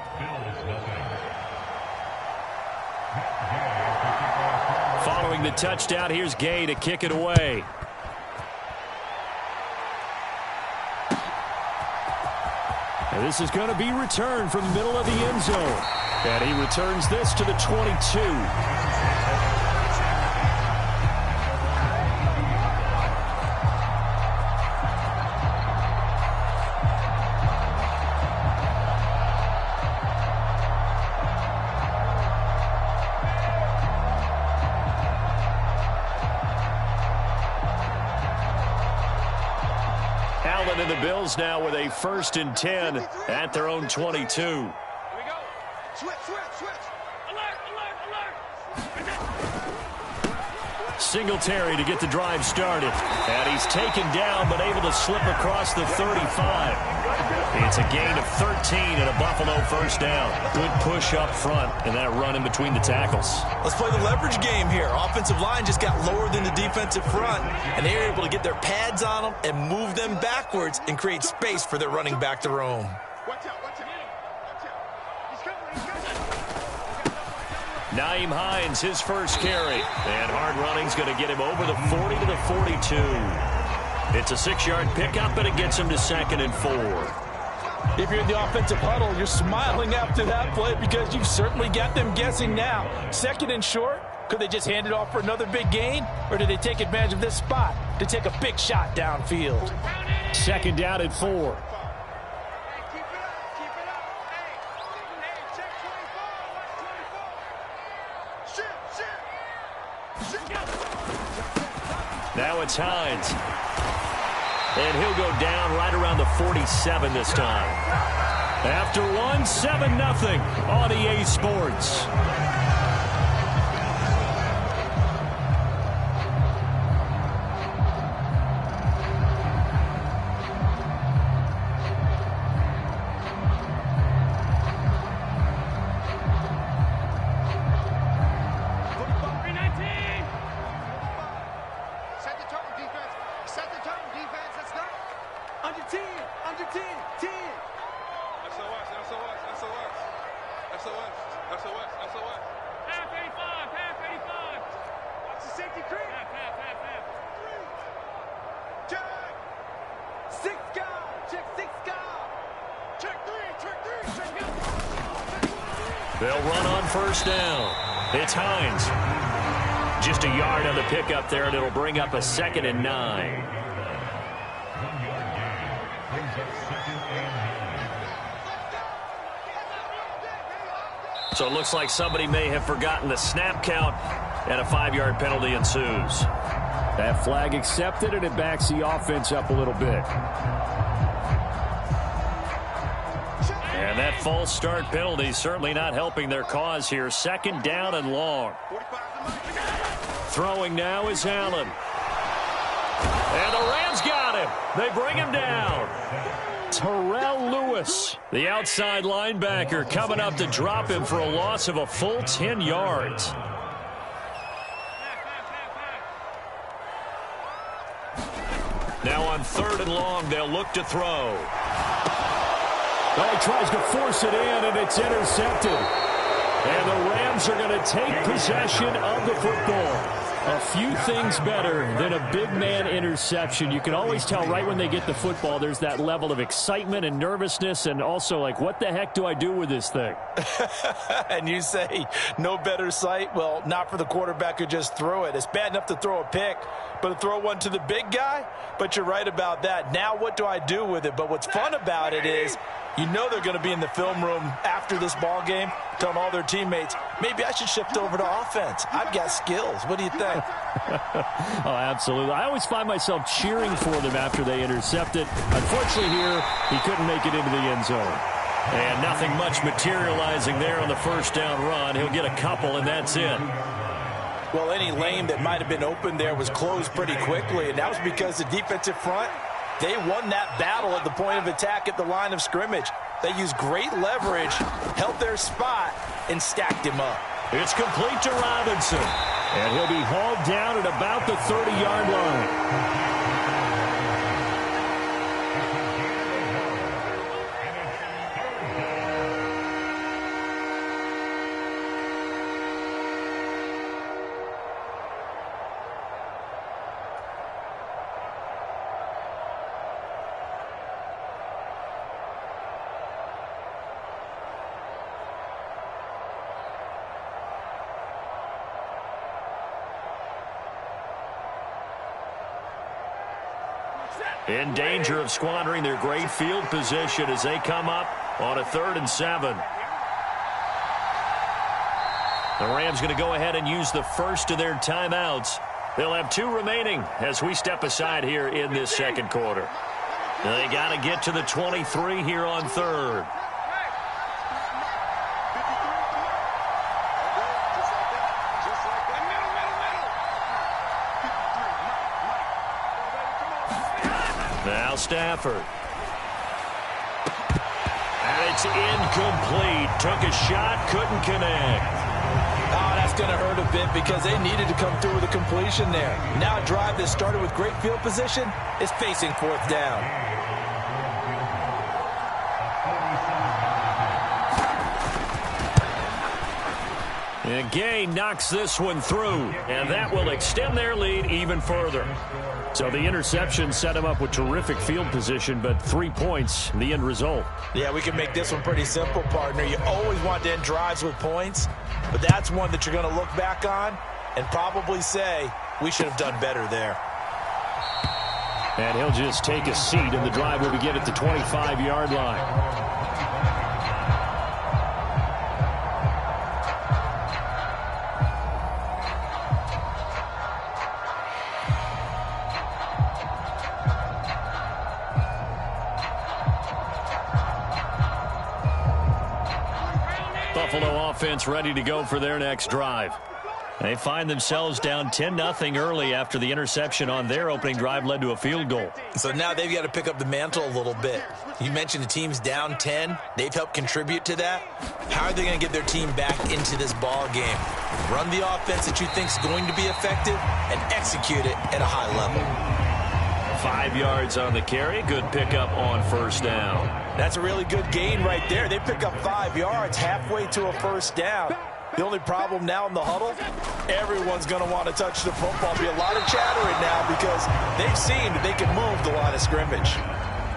Following the touchdown, here's Gay to kick it away. And this is going to be returned from the middle of the end zone. And he returns this to the 22. And the Bills now with a 1st and 10 at their own 22. Here we go. Switch, switch, switch. Alert, alert, alert. Singletary to get the drive started. And he's taken down but able to slip across the 35. It's a gain of 13 and a Buffalo 1st down. Good push up front and that run in between the tackles. Let's play the leverage game here. Offensive line just got lower than the defensive front, and they were able to get their pads on them and move them backwards and create space for their running back to roam. Watch out, watch out. Watch out. He's coming, he's coming. Nyheim Hines, his first carry. And hard running's going to get him over the 40 to the 42. It's a 6-yard pickup, and it gets him to 2nd and 4. If you're in the offensive huddle, you're smiling after that play because you've certainly got them guessing now. 2nd and short, could they just hand it off for another big gain? Or did they take advantage of this spot to take a big shot downfield? 2nd down and 4. Hey, keep it up, keep it up. Hey, check 24, watch 24. Shoot, shoot. Now it's Hines. And he'll go down right around the 47 this time. After one, 7-0 on EA Sports. They'll run on 1st down. It's Hines. Just a yard on the pickup there, and it'll bring up a 2nd and 9. So it looks like somebody may have forgotten the snap count, and a 5-yard penalty ensues. That flag accepted, and it backs the offense up a little bit. And that false start penalty certainly not helping their cause here. 2nd down and long. Throwing now is Allen. And the Rams got him. They bring him down. Terrell Lewis, the outside linebacker, coming up to drop him for a loss of a full 10 yards. Now on 3rd and long, they'll look to throw. Well, he tries to force it in, and it's intercepted. And the Rams are going to take possession of the football. A few things better than a big man interception. You can always tell right when they get the football, there's that level of excitement and nervousness, and also like, what the heck do I do with this thing? And you say no better sight? Well, not for the quarterback who just threw it. It's bad enough to throw a pick, but to throw one to the big guy? But you're right about that. Now what do I do with it? But what's fun about it is you know they're going to be in the film room after this ball game telling all their teammates, maybe I should shift over to offense. I've got skills. What do you think? Oh, absolutely. I always find myself cheering for them after they intercept it. Unfortunately here, he couldn't make it into the end zone. And nothing much materializing there on the 1st down run. He'll get a couple, and that's it. Well, any lane that might have been open there was closed pretty quickly, and that was because the defensive front, they won that battle at the point of attack at the line of scrimmage. They used great leverage, held their spot, and stacked him up. It's complete to Robinson. And he'll be hauled down at about the 30-yard line. In danger of squandering their great field position as they come up on a 3rd and 7. The Rams going to go ahead and use the first of their timeouts. They'll have 2 remaining as we step aside here in this 2nd quarter. They got to get to the 23 here on 3rd. Now Stafford. And it's incomplete. Took a shot, couldn't connect. Oh, that's going to hurt a bit because they needed to come through with a completion there. Now a drive that started with great field position is facing 4th down. And Gay knocks this one through, and that will extend their lead even further. So the interception set him up with terrific field position, but 3 points, the end result. Yeah, we can make this one pretty simple, partner. You always want to end drives with points, but that's one that you're going to look back on and probably say, we should have done better there. And he'll just take a seat, and the drive will begin at the 25-yard line. Buffalo offense ready to go for their next drive. They find themselves down 10-0 early after the interception on their opening drive led to a field goal. So now they've got to pick up the mantle a little bit. You mentioned the team's down 10. They've helped contribute to that. How are they going to get their team back into this ball game? Run the offense that you think is going to be effective and execute it at a high level. 5 yards on the carry. Good pickup on 1st down. That's a really good gain right there. They pick up 5 yards halfway to a 1st down. The only problem now in the huddle, everyone's going to want to touch the football. Be a lot of chattering now because they've seen that they can move the line of scrimmage.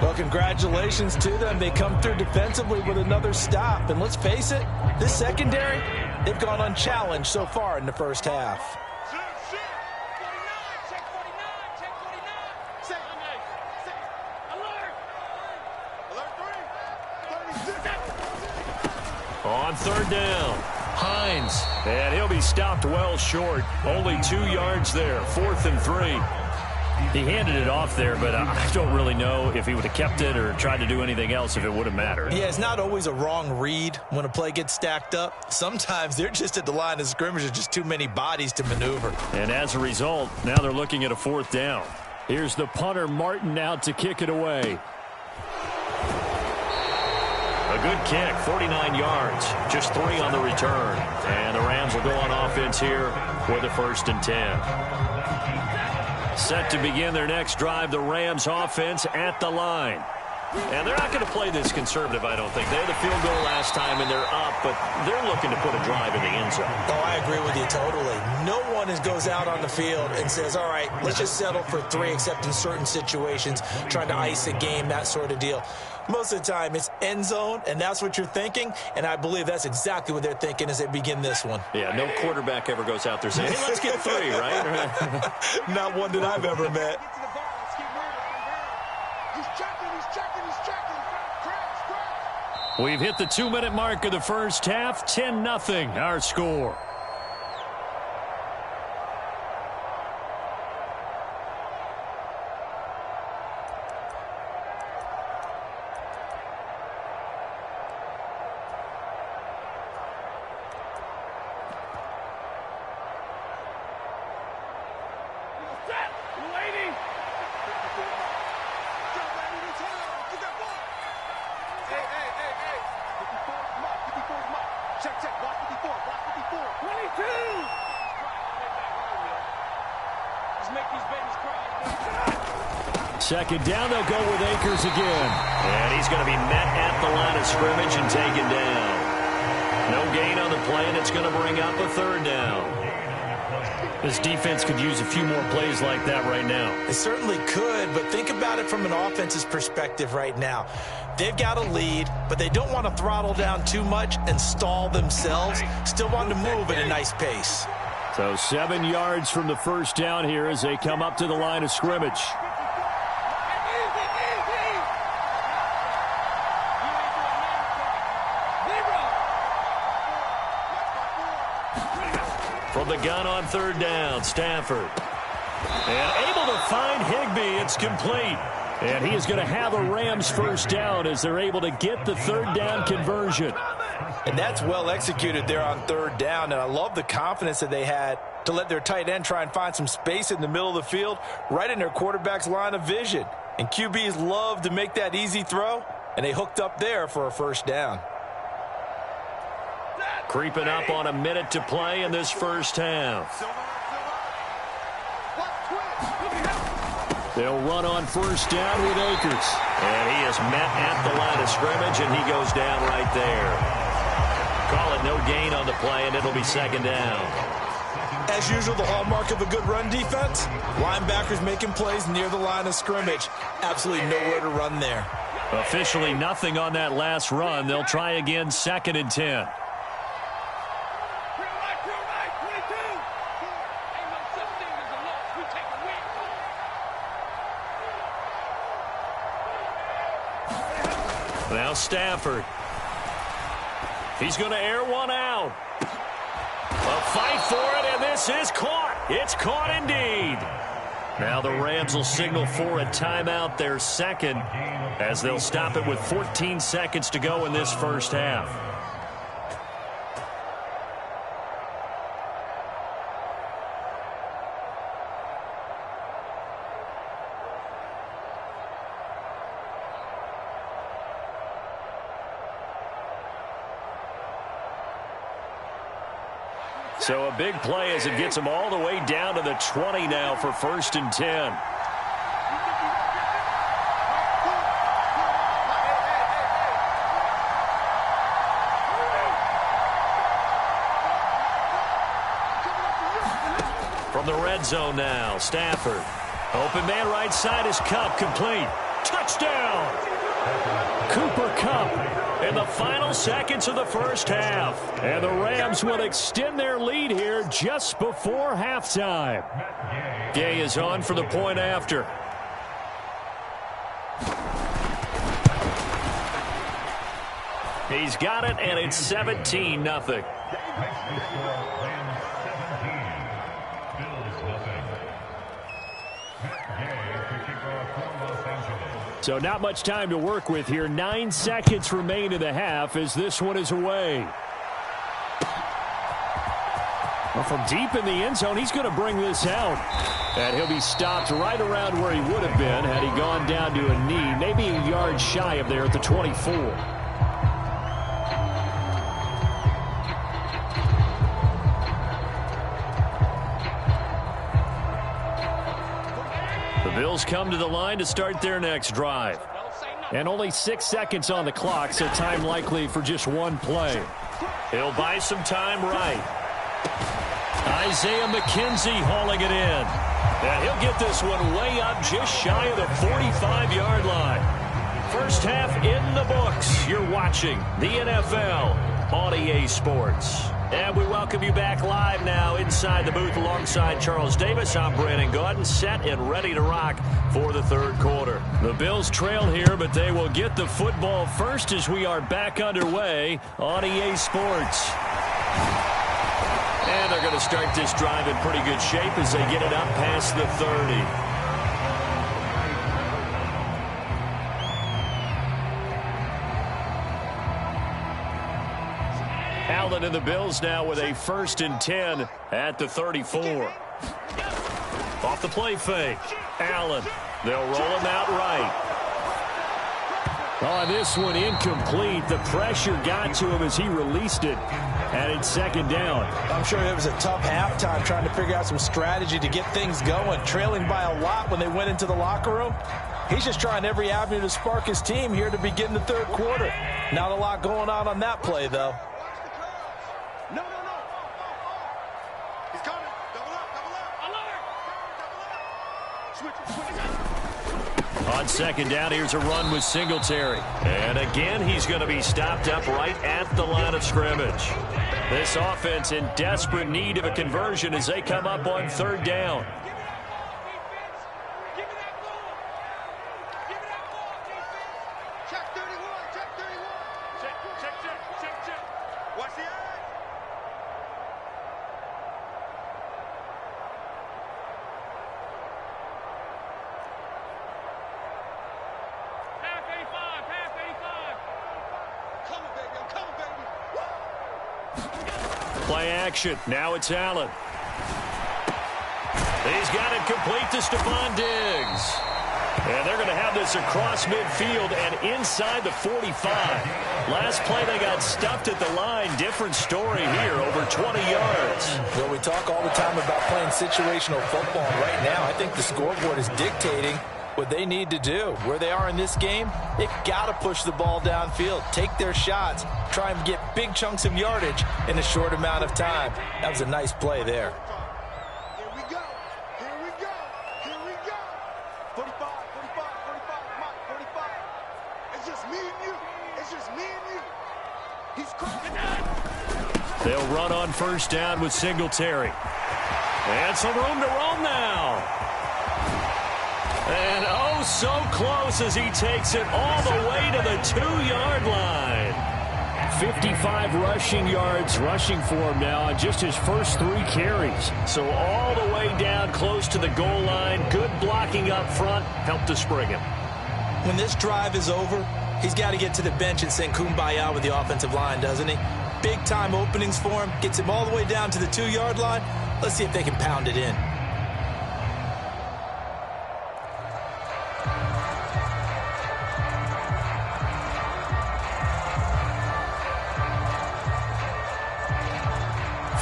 Well, congratulations to them. They come through defensively with another stop. And let's face it, this secondary, they've gone unchallenged so far in the 1st half. On third down, Hines. And he'll be stopped well short. Only 2 yards there, 4th and 3. He handed it off there, but I don't really know if he would have kept it or tried to do anything else if it would have mattered. Yeah, it's not always a wrong read when a play gets stacked up. Sometimes they're just at the line of scrimmage. There's just too many bodies to maneuver. And as a result, now they're looking at a 4th down. Here's the punter, Martin, out to kick it away. A good kick, 49 yards, just 3 on the return. And the Rams will go on offense here with a 1st and 10. Set to begin their next drive, the Rams offense at the line. And they're not going to play this conservative, I don't think. They had the field goal last time, and they're up, but they're looking to put a drive in the end zone. Oh, I agree with you totally. No one goes out on the field and says, all right, let's just settle for 3, except in certain situations, trying to ice a game, that sort of deal. Most of the time, it's end zone, and that's what you're thinking, and I believe that's exactly what they're thinking as they begin this one. Yeah, no quarterback ever goes out there saying, hey, let's get 3, right? Not one that I've ever met. We've hit the 2-minute mark of the first half. 10-0, our score. Second down, they'll go with Akers again. And he's going to be met at the line of scrimmage and taken down. No gain on the play, and it's going to bring up a 3rd down. This defense could use a few more plays like that right now. It certainly could, but think about it from an offense's perspective right now. They've got a lead, but they don't want to throttle down too much and stall themselves. Still want to move at a nice pace. So 7 yards from the first down here as they come up to the line of scrimmage. From the gun on 3rd down, Stafford. And able to find Higbee. It's complete. And he is going to have a Rams 1st down as they're able to get the 3rd down conversion. And that's well executed there on 3rd down. And I love the confidence that they had to let their tight end try and find some space in the middle of the field, right in their quarterback's line of vision. And QBs love to make that easy throw, and they hooked up there for a 1st down. Creeping up on a minute to play in this first half. They'll run on 1st down with Akers. And he is met at the line of scrimmage, and he goes down right there. Call it no gain on the play, and it'll be 2nd down. As usual, the hallmark of a good run defense, linebackers making plays near the line of scrimmage. Absolutely nowhere to run there. Officially nothing on that last run. They'll try again, 2nd and 10. Now Stafford. He's going to air one out. A fight for it, and this is caught. It's caught indeed. Now the Rams will signal for a timeout, their 2nd, as they'll stop it with 14 seconds to go in this first half. So a big play as it gets them all the way down to the 20 now for 1st and 10. From the red zone now, Stafford. Open man right side is Kupp, complete. Touchdown! Cooper Kupp in the final seconds of the first half. And the Rams will extend their lead here just before halftime. Gay is on for the point after. He's got it, and it's 17-0. So not much time to work with here. 9 seconds remain in the half as this one is away. Well, from deep in the end zone, he's going to bring this out. And he'll be stopped right around where he would have been had he gone down to a knee, maybe a yard shy of there at the 24. The Bills come to the line to start their next drive. And only 6 seconds on the clock, so time likely for just one play. He'll buy some time right. Isaiah McKenzie hauling it in. And he'll get this one way up just shy of the 45-yard line. First half in the books. You're watching the NFL on EA Sports. And we welcome you back live now inside the booth alongside Charles Davis. I'm Brandon Gaudin, set and ready to rock for the third quarter. The Bills trail here, but they will get the football first as we are back underway on EA Sports. And they're going to start this drive in pretty good shape as they get it up past the 30. Allen and the Bills now with a 1st and 10 at the 34. Off the play fake. Allen. They'll roll him out right. On this one, incomplete. The pressure got to him as he released it. And it's 2nd down. I'm sure it was a tough halftime trying to figure out some strategy to get things going. Trailing by a lot when they went into the locker room. He's just trying every avenue to spark his team here to begin the third quarter. Not a lot going on that play, though. No. He's coming. Double up. Switch. On 2nd down, here's a run with Singletary. And again, he's going to be stopped up right at the line of scrimmage. This offense in desperate need of a conversion as they come up on 3rd down. Check 31. Check. Watch the eye. Half 85. Coming, baby. Play action. Now it's Allen. He's got it complete to Stephon Diggs. And they're going to have this across midfield and inside the 45. Last play they got stuffed at the line. Different story here, over 20 yards. Well, we talk all the time about playing situational football. Right now, I think the scoreboard is dictating what they need to do. Where they are in this game, they've got to push the ball downfield, take their shots, try and get big chunks of yardage in a short amount of time. That was a nice play there. Here we go. 45. Mike, 45. It's just me and you. He's cracking that. They'll run on 1st down with Singletary. And some room to roam now. And oh, so close as he takes it all the way to the 2-yard line. 55 rushing yards rushing for him now on just his first 3 carries. So all the way down close to the goal line. Good blocking up front. Helped to spring him. When this drive is over, he's got to get to the bench and sing kumbaya with the offensive line, doesn't he? Big-time openings for him. Gets him all the way down to the 2-yard line. Let's see if they can pound it in.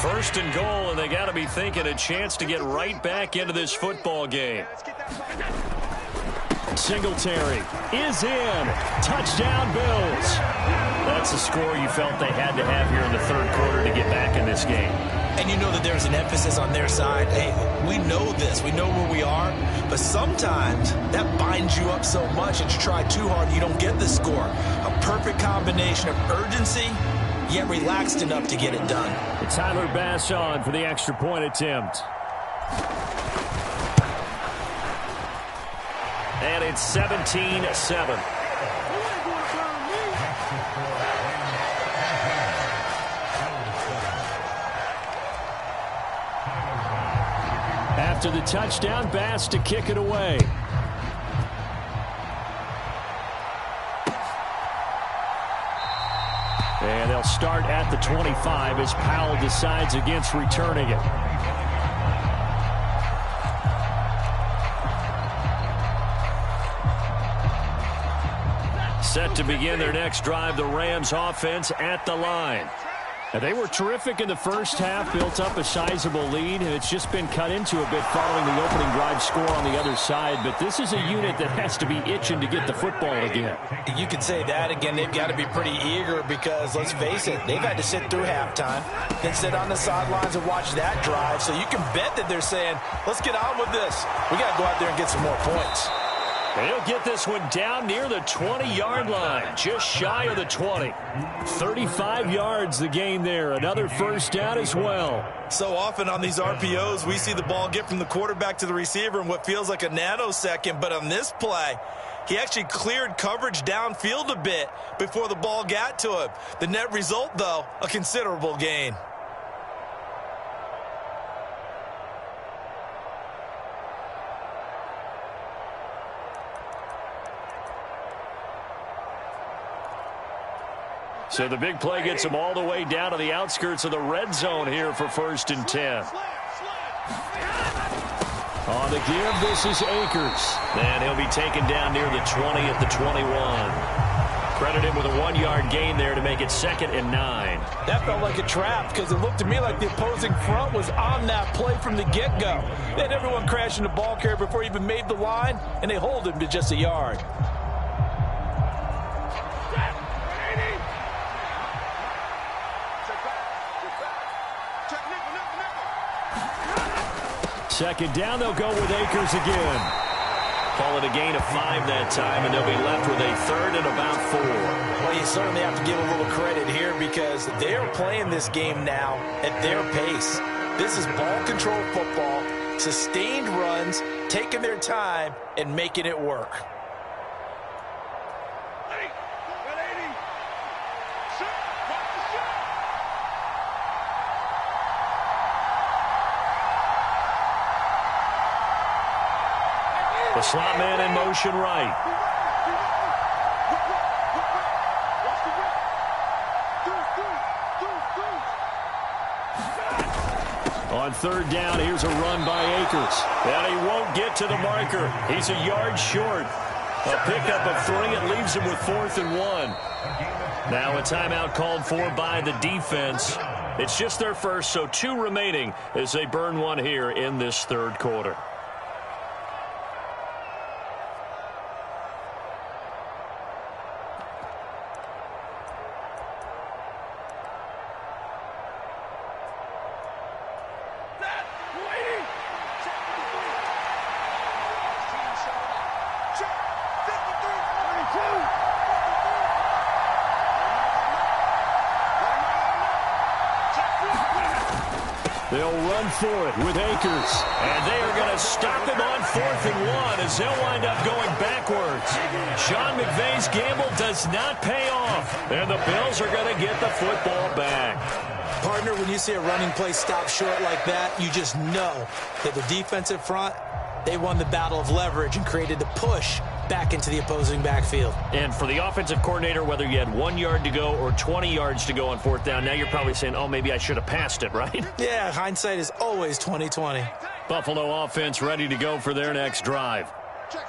First and goal, and they got to be thinking a chance to get right back into this football game. Singletary is in. Touchdown, Bills. That's the score you felt they had to have here in the third quarter to get back in this game. And you know that there's an emphasis on their side. Hey, we know this. We know where we are. But sometimes that binds you up so much that you try too hard, you don't get the score. A perfect combination of urgency, yet relaxed enough to get it done. Tyler Bass on for the extra point attempt. And it's 17-7. After the touchdown, Bass to kick it away. And they'll start at the 25 as Powell decides against returning it. Set to begin their next drive, the Rams offense at the line. And they were terrific in the first half, built up a sizable lead, and it's just been cut into a bit following the opening drive score on the other side. But this is a unit that has to be itching to get the football again. You can say that again. They've got to be pretty eager because, let's face it, they've had to sit through halftime, then sit on the sidelines and watch that drive. So you can bet that they're saying, let's get on with this. We got to go out there and get some more points. They'll get this one down near the 20-yard line, just shy of the 20. 35 yards the gain there. Another first down as well. So often on these RPOs, we see the ball get from the quarterback to the receiver in what feels like a nanosecond. But on this play, he actually cleared coverage downfield a bit before the ball got to him. The net result, though, a considerable gain. So the big play gets them all the way down to the outskirts of the red zone here for 1st and 10. On the give, this is Akers. And he'll be taken down near the 20 at the 21. Credit him with a 1-yard gain there to make it 2nd and 9. That felt like a trap because it looked to me like the opposing front was on that play from the get-go. They had everyone crashing the ball carrier before he even made the line, and they hold him to just a yard. Second down, they'll go with Akers again. Call it a gain of 5 that time, and they'll be left with a 3rd and about 4. Well, you certainly have to give a little credit here because they're playing this game now at their pace. This is ball control football, sustained runs, taking their time, and making it work. The slot man in motion right. On 3rd down, here's a run by Akers. And he won't get to the marker. He's a yard short. A pickup of 3. It leaves him with 4th and 1. Now a timeout called for by the defense. It's just their first, so 2 remaining as they burn one here in this 3rd quarter. They'll run for it with Akers. And they are going to stop him on 4th and 1 as they'll wind up going backwards. Sean McVay's gamble does not pay off. And the Bills are going to get the football back. Partner, when you see a running play stop short like that, you just know that the defensive front, they won the battle of leverage and created the push back into the opposing backfield. And for the offensive coordinator, whether you had 1 yard to go or 20 yards to go on 4th down, now you're probably saying, oh, maybe I should have passed it, right? Yeah, hindsight is always 20/20. Buffalo offense ready to go for their next drive.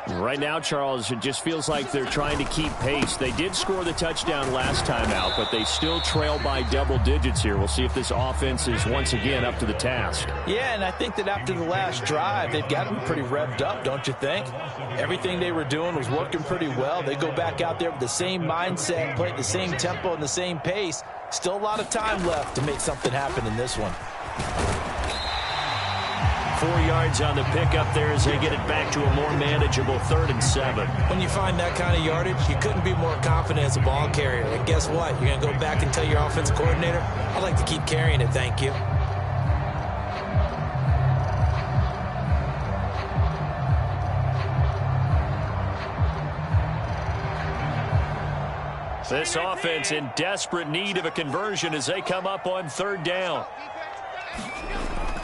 Right now, Charles, it just feels like they're trying to keep pace. They did score the touchdown last time out, but they still trail by double digits here. We'll see if this offense is once again up to the task. Yeah, and I think that after the last drive, they've got them pretty revved up, don't you think? Everything they were doing was working pretty well. They go back out there with the same mindset, play at the same tempo and the same pace. Still a lot of time left to make something happen in this one. 4 yards on the pickup there as they get it back to a more manageable 3rd and 7. When you find that kind of yardage, you couldn't be more confident as a ball carrier. And guess what? You're going to go back and tell your offensive coordinator, I'd like to keep carrying it, thank you. This offense in desperate need of a conversion as they come up on 3rd down.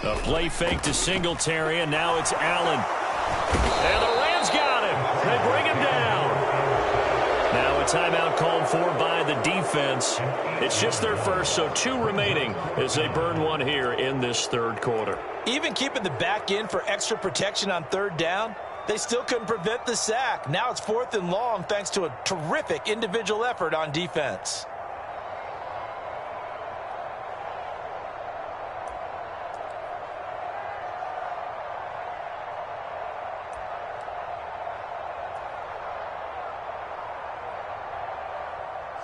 A play fake to Singletary, and now it's Allen. And the Rams got him. They bring him down. Now a timeout called for by the defense. It's just their first, so 2 remaining as they burn one here in this third quarter. Even keeping the back in for extra protection on third down, they still couldn't prevent the sack. Now it's 4th and long thanks to a terrific individual effort on defense.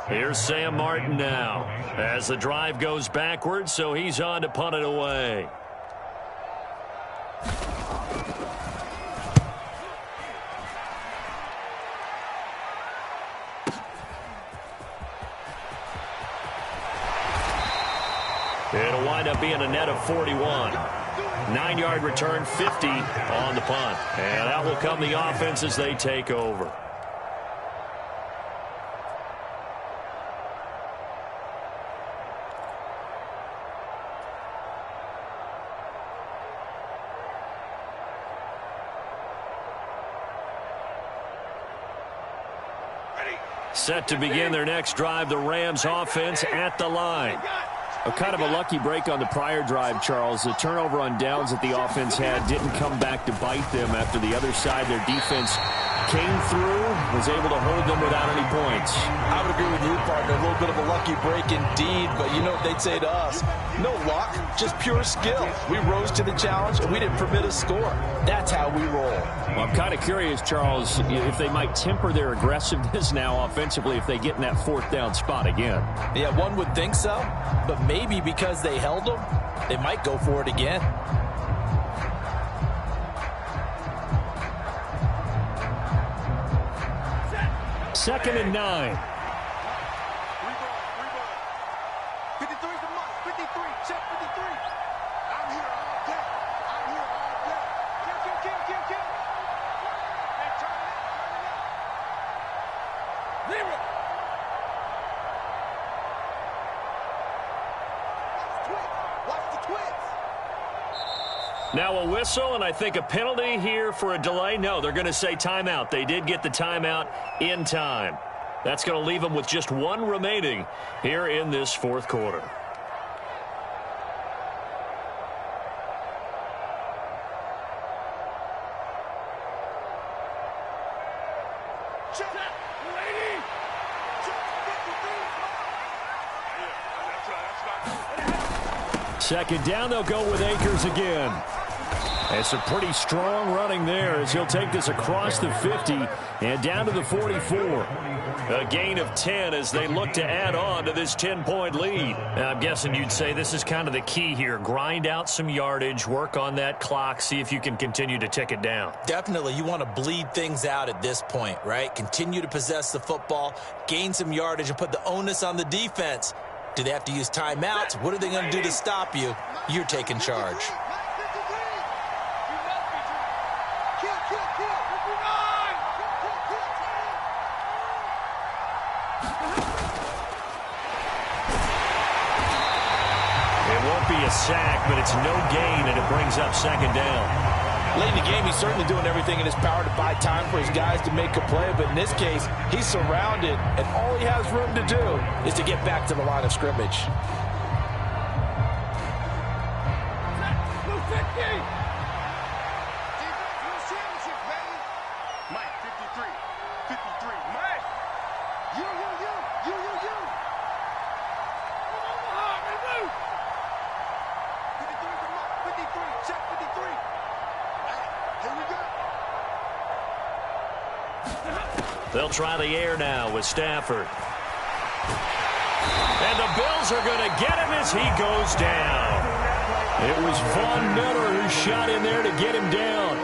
Here's Sam Martin now as the drive goes backwards, so he's on to punt it away. It'll wind up being a net of 41. 9-yard return, 50 on the punt. And out will come the offense as they take over. Set to begin their next drive, the Rams offense at the line. A kind of a lucky break on the prior drive, Charles. The turnover on downs that the offense had didn't come back to bite them after the other side. Their defense came through, was able to hold them without any points. I would agree with you, partner. A little bit of a lucky break indeed, but you know what they'd say to us? No luck, just pure skill. We rose to the challenge, and we didn't permit a score. That's how we roll. Well, I'm kind of curious, Charles, if they might temper their aggressiveness now offensively if they get in that 4th down spot again. Yeah, one would think so, but maybe because they held them, they might go for it again. Second and 9. 53's the mark. 53. Check 53. I'm here all day. I'm here all day. Kill. Hey, turn it up. Zero. Watch the twins. Now a whistle, and I think a penalty here for a delay. No, they're going to say timeout. They did get the timeout in time. That's going to leave them with just 1 remaining here in this 4th quarter. Check. Lady. Check 53. Second down, they'll go with Akers again. And some pretty strong running there as he'll take this across the 50 and down to the 44. A gain of 10 as they look to add on to this 10-point lead. Now, I'm guessing you'd say this is kind of the key here. Grind out some yardage, work on that clock, see if you can continue to tick it down. Definitely, you want to bleed things out at this point, right? Continue to possess the football, gain some yardage, and put the onus on the defense. Do they have to use timeouts? What are they going to do to stop you? You're taking charge. Sack, but it's no gain, and it brings up second down. Late in the game, he's certainly doing everything in his power to buy time for his guys to make a play, but in this case, he's surrounded, and all he has room to do is to get back to the line of scrimmage. Mike, 53. 53. Mike! You. Check 53. Here we go. They'll try the air now with Stafford. And the Bills are going to get him as he goes down. It was Von Miller who shot in there to get him down.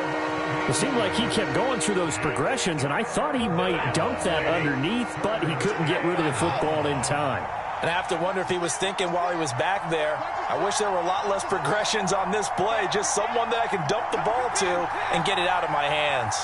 It seemed like he kept going through those progressions, and I thought he might dunk that underneath, but he couldn't get rid of the football in time. And I have to wonder if he was thinking while he was back there, I wish there were a lot less progressions on this play, just someone that I can dump the ball to and get it out of my hands.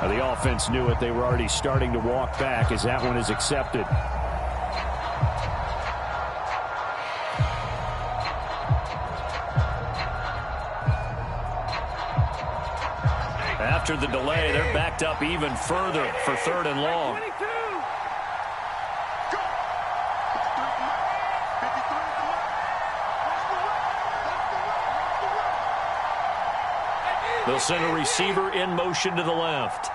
The offense knew it. They were already starting to walk back as that one is accepted. After the delay, they're backed up even further for 3rd and long. They'll send a receiver in motion to the left.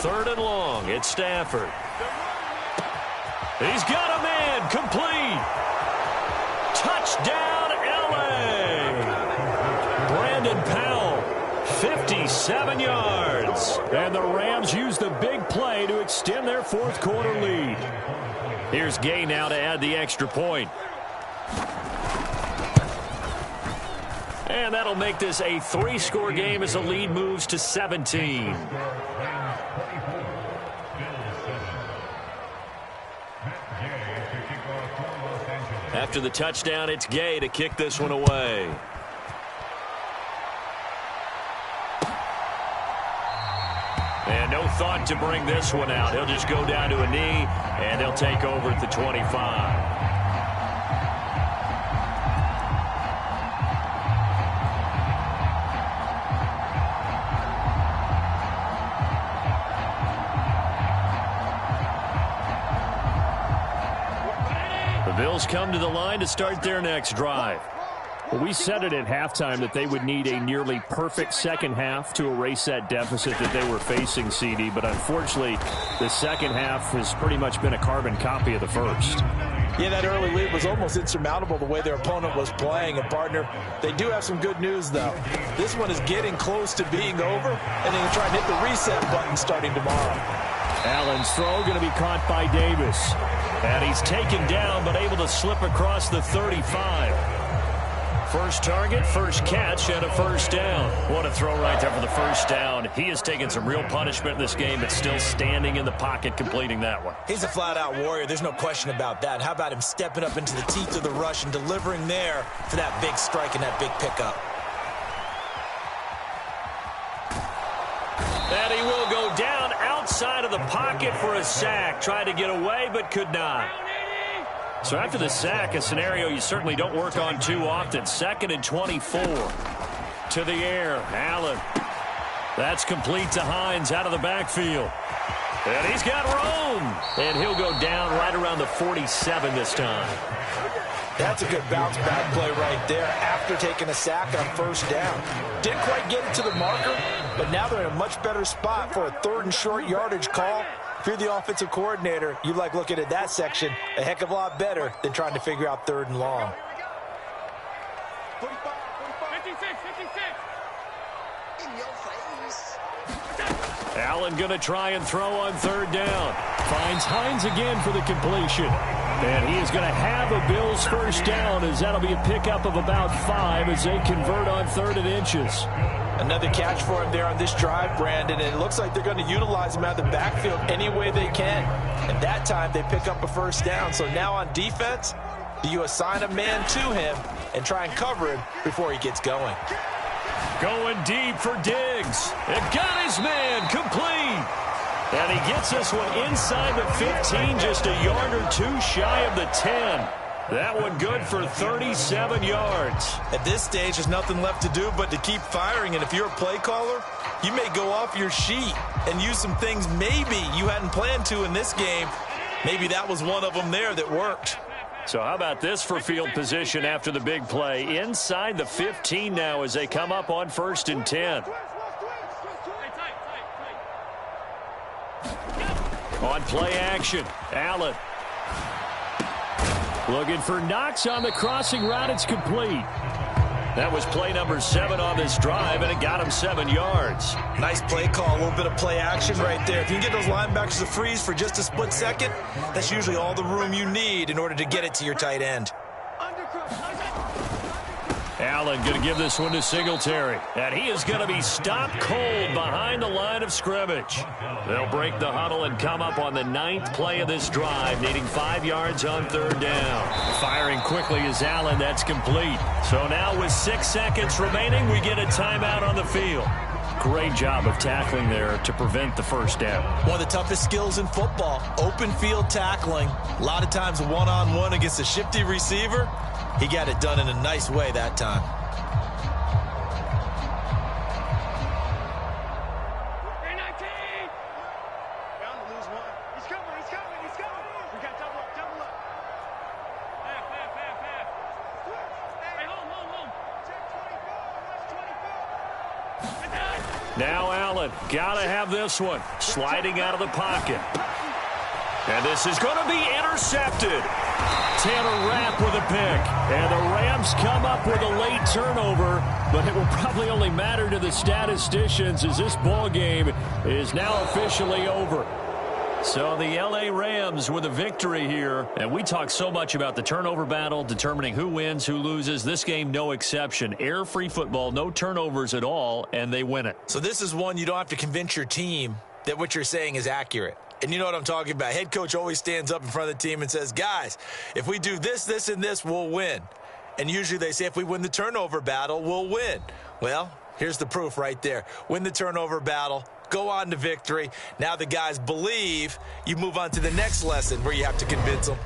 3rd and long. It's Stafford. He's got a man. Complete. Touchdown, L.A. Brandon Powell, 57 yards. And the Rams use the big play to extend their 4th quarter lead. Here's Gay now to add the extra point. And that'll make this a 3-score game as the lead moves to 17. After the touchdown, it's Gay to kick this one away. And no thought to bring this one out. He'll just go down to a knee, and they'll take over at the 25. The Bills come to the line to start their next drive. Well, we said it at halftime that they would need a nearly perfect second half to erase that deficit that they were facing, CD. But unfortunately, the second half has pretty much been a carbon copy of the first. Yeah, that early lead was almost insurmountable the way their opponent was playing. And, partner, they do have some good news, though. This one is getting close to being over, and they can try and hit the reset button starting tomorrow. Allen's throw going to be caught by Davis. And he's taken down, but able to slip across the 35. First target, first catch, and a first down. What a throw right there for the first down. He has taken some real punishment in this game, but still standing in the pocket, completing that one. He's a flat-out warrior. There's no question about that. How about him stepping up into the teeth of the rush and delivering there for that big strike and that big pickup? And he will go down outside of the pocket for a sack. Tried to get away, but could not. So after the sack, a scenario you certainly don't work on too often. 2nd and 24. To the air, Allen. That's complete to Hines out of the backfield. And he's got room. And he'll go down right around the 47 this time. That's a good bounce-back play right there after taking a sack on first down. Didn't quite get it to the marker, but now they're in a much better spot for a 3rd and short yardage call. If you're the offensive coordinator, you like looking at that section a heck of a lot better than trying to figure out 3rd and long. 55, 56. In your face. Allen going to try and throw on 3rd down. Finds Hines again for the completion. And he is going to have a Bills first down, as that'll be a pickup of about 5 as they convert on 3rd and inches. Another catch for him there on this drive, Brandon, and it looks like they're going to utilize him out of the backfield any way they can. And that time they pick up a first down. So now on defense, do you assign a man to him and try and cover him before he gets going? Going deep for Diggs. It got his man complete. And he gets this one inside the 15, just a yard or two shy of the 10. That one good for 37 yards. At this stage, there's nothing left to do but to keep firing. And if you're a play caller, you may go off your sheet and use some things maybe you hadn't planned to in this game. Maybe that was one of them there that worked. So how about this for field position after the big play? Inside the 15 now as they come up on 1st and 10. On play action, Allen. Looking for Knox on the crossing route. It's complete. That was play number 7 on this drive, and it got him 7 yards. Nice play call, a little bit of play action right there. If you can get those linebackers to freeze for just a split second, that's usually all the room you need in order to get it to your tight end. Allen going to give this one to Singletary. And he is going to be stopped cold behind the line of scrimmage. They'll break the huddle and come up on the 9th play of this drive, needing 5 yards on 3rd down. Firing quickly is Allen. That's complete. So now with 6 seconds remaining, we get a timeout on the field. Great job of tackling there to prevent the first down. One of the toughest skills in football, open field tackling. A lot of times one-on-one against a shifty receiver. He got it done in a nice way that time. Bound to lose one. He's coming. We got double up. Half. Hey, home. Check 24. Now Allen, gotta have this one. Sliding out of the pocket. And this is going to be intercepted. Taylor Rapp with a pick. And the Rams come up with a late turnover, but it will probably only matter to the statisticians as this ball game is now officially over. So the L.A. Rams with a victory here. And we talk so much about the turnover battle, determining who wins, who loses. This game, no exception. Air-free football, no turnovers at all, and they win it. So this is one you don't have to convince your team that what you're saying is accurate. And you know what I'm talking about. Head coach always stands up in front of the team and says, guys, if we do this, this, and this, we'll win. And usually they say if we win the turnover battle, we'll win. Well, here's the proof right there. Win the turnover battle. Go on to victory. Now the guys believe. You move on to the next lesson where you have to convince them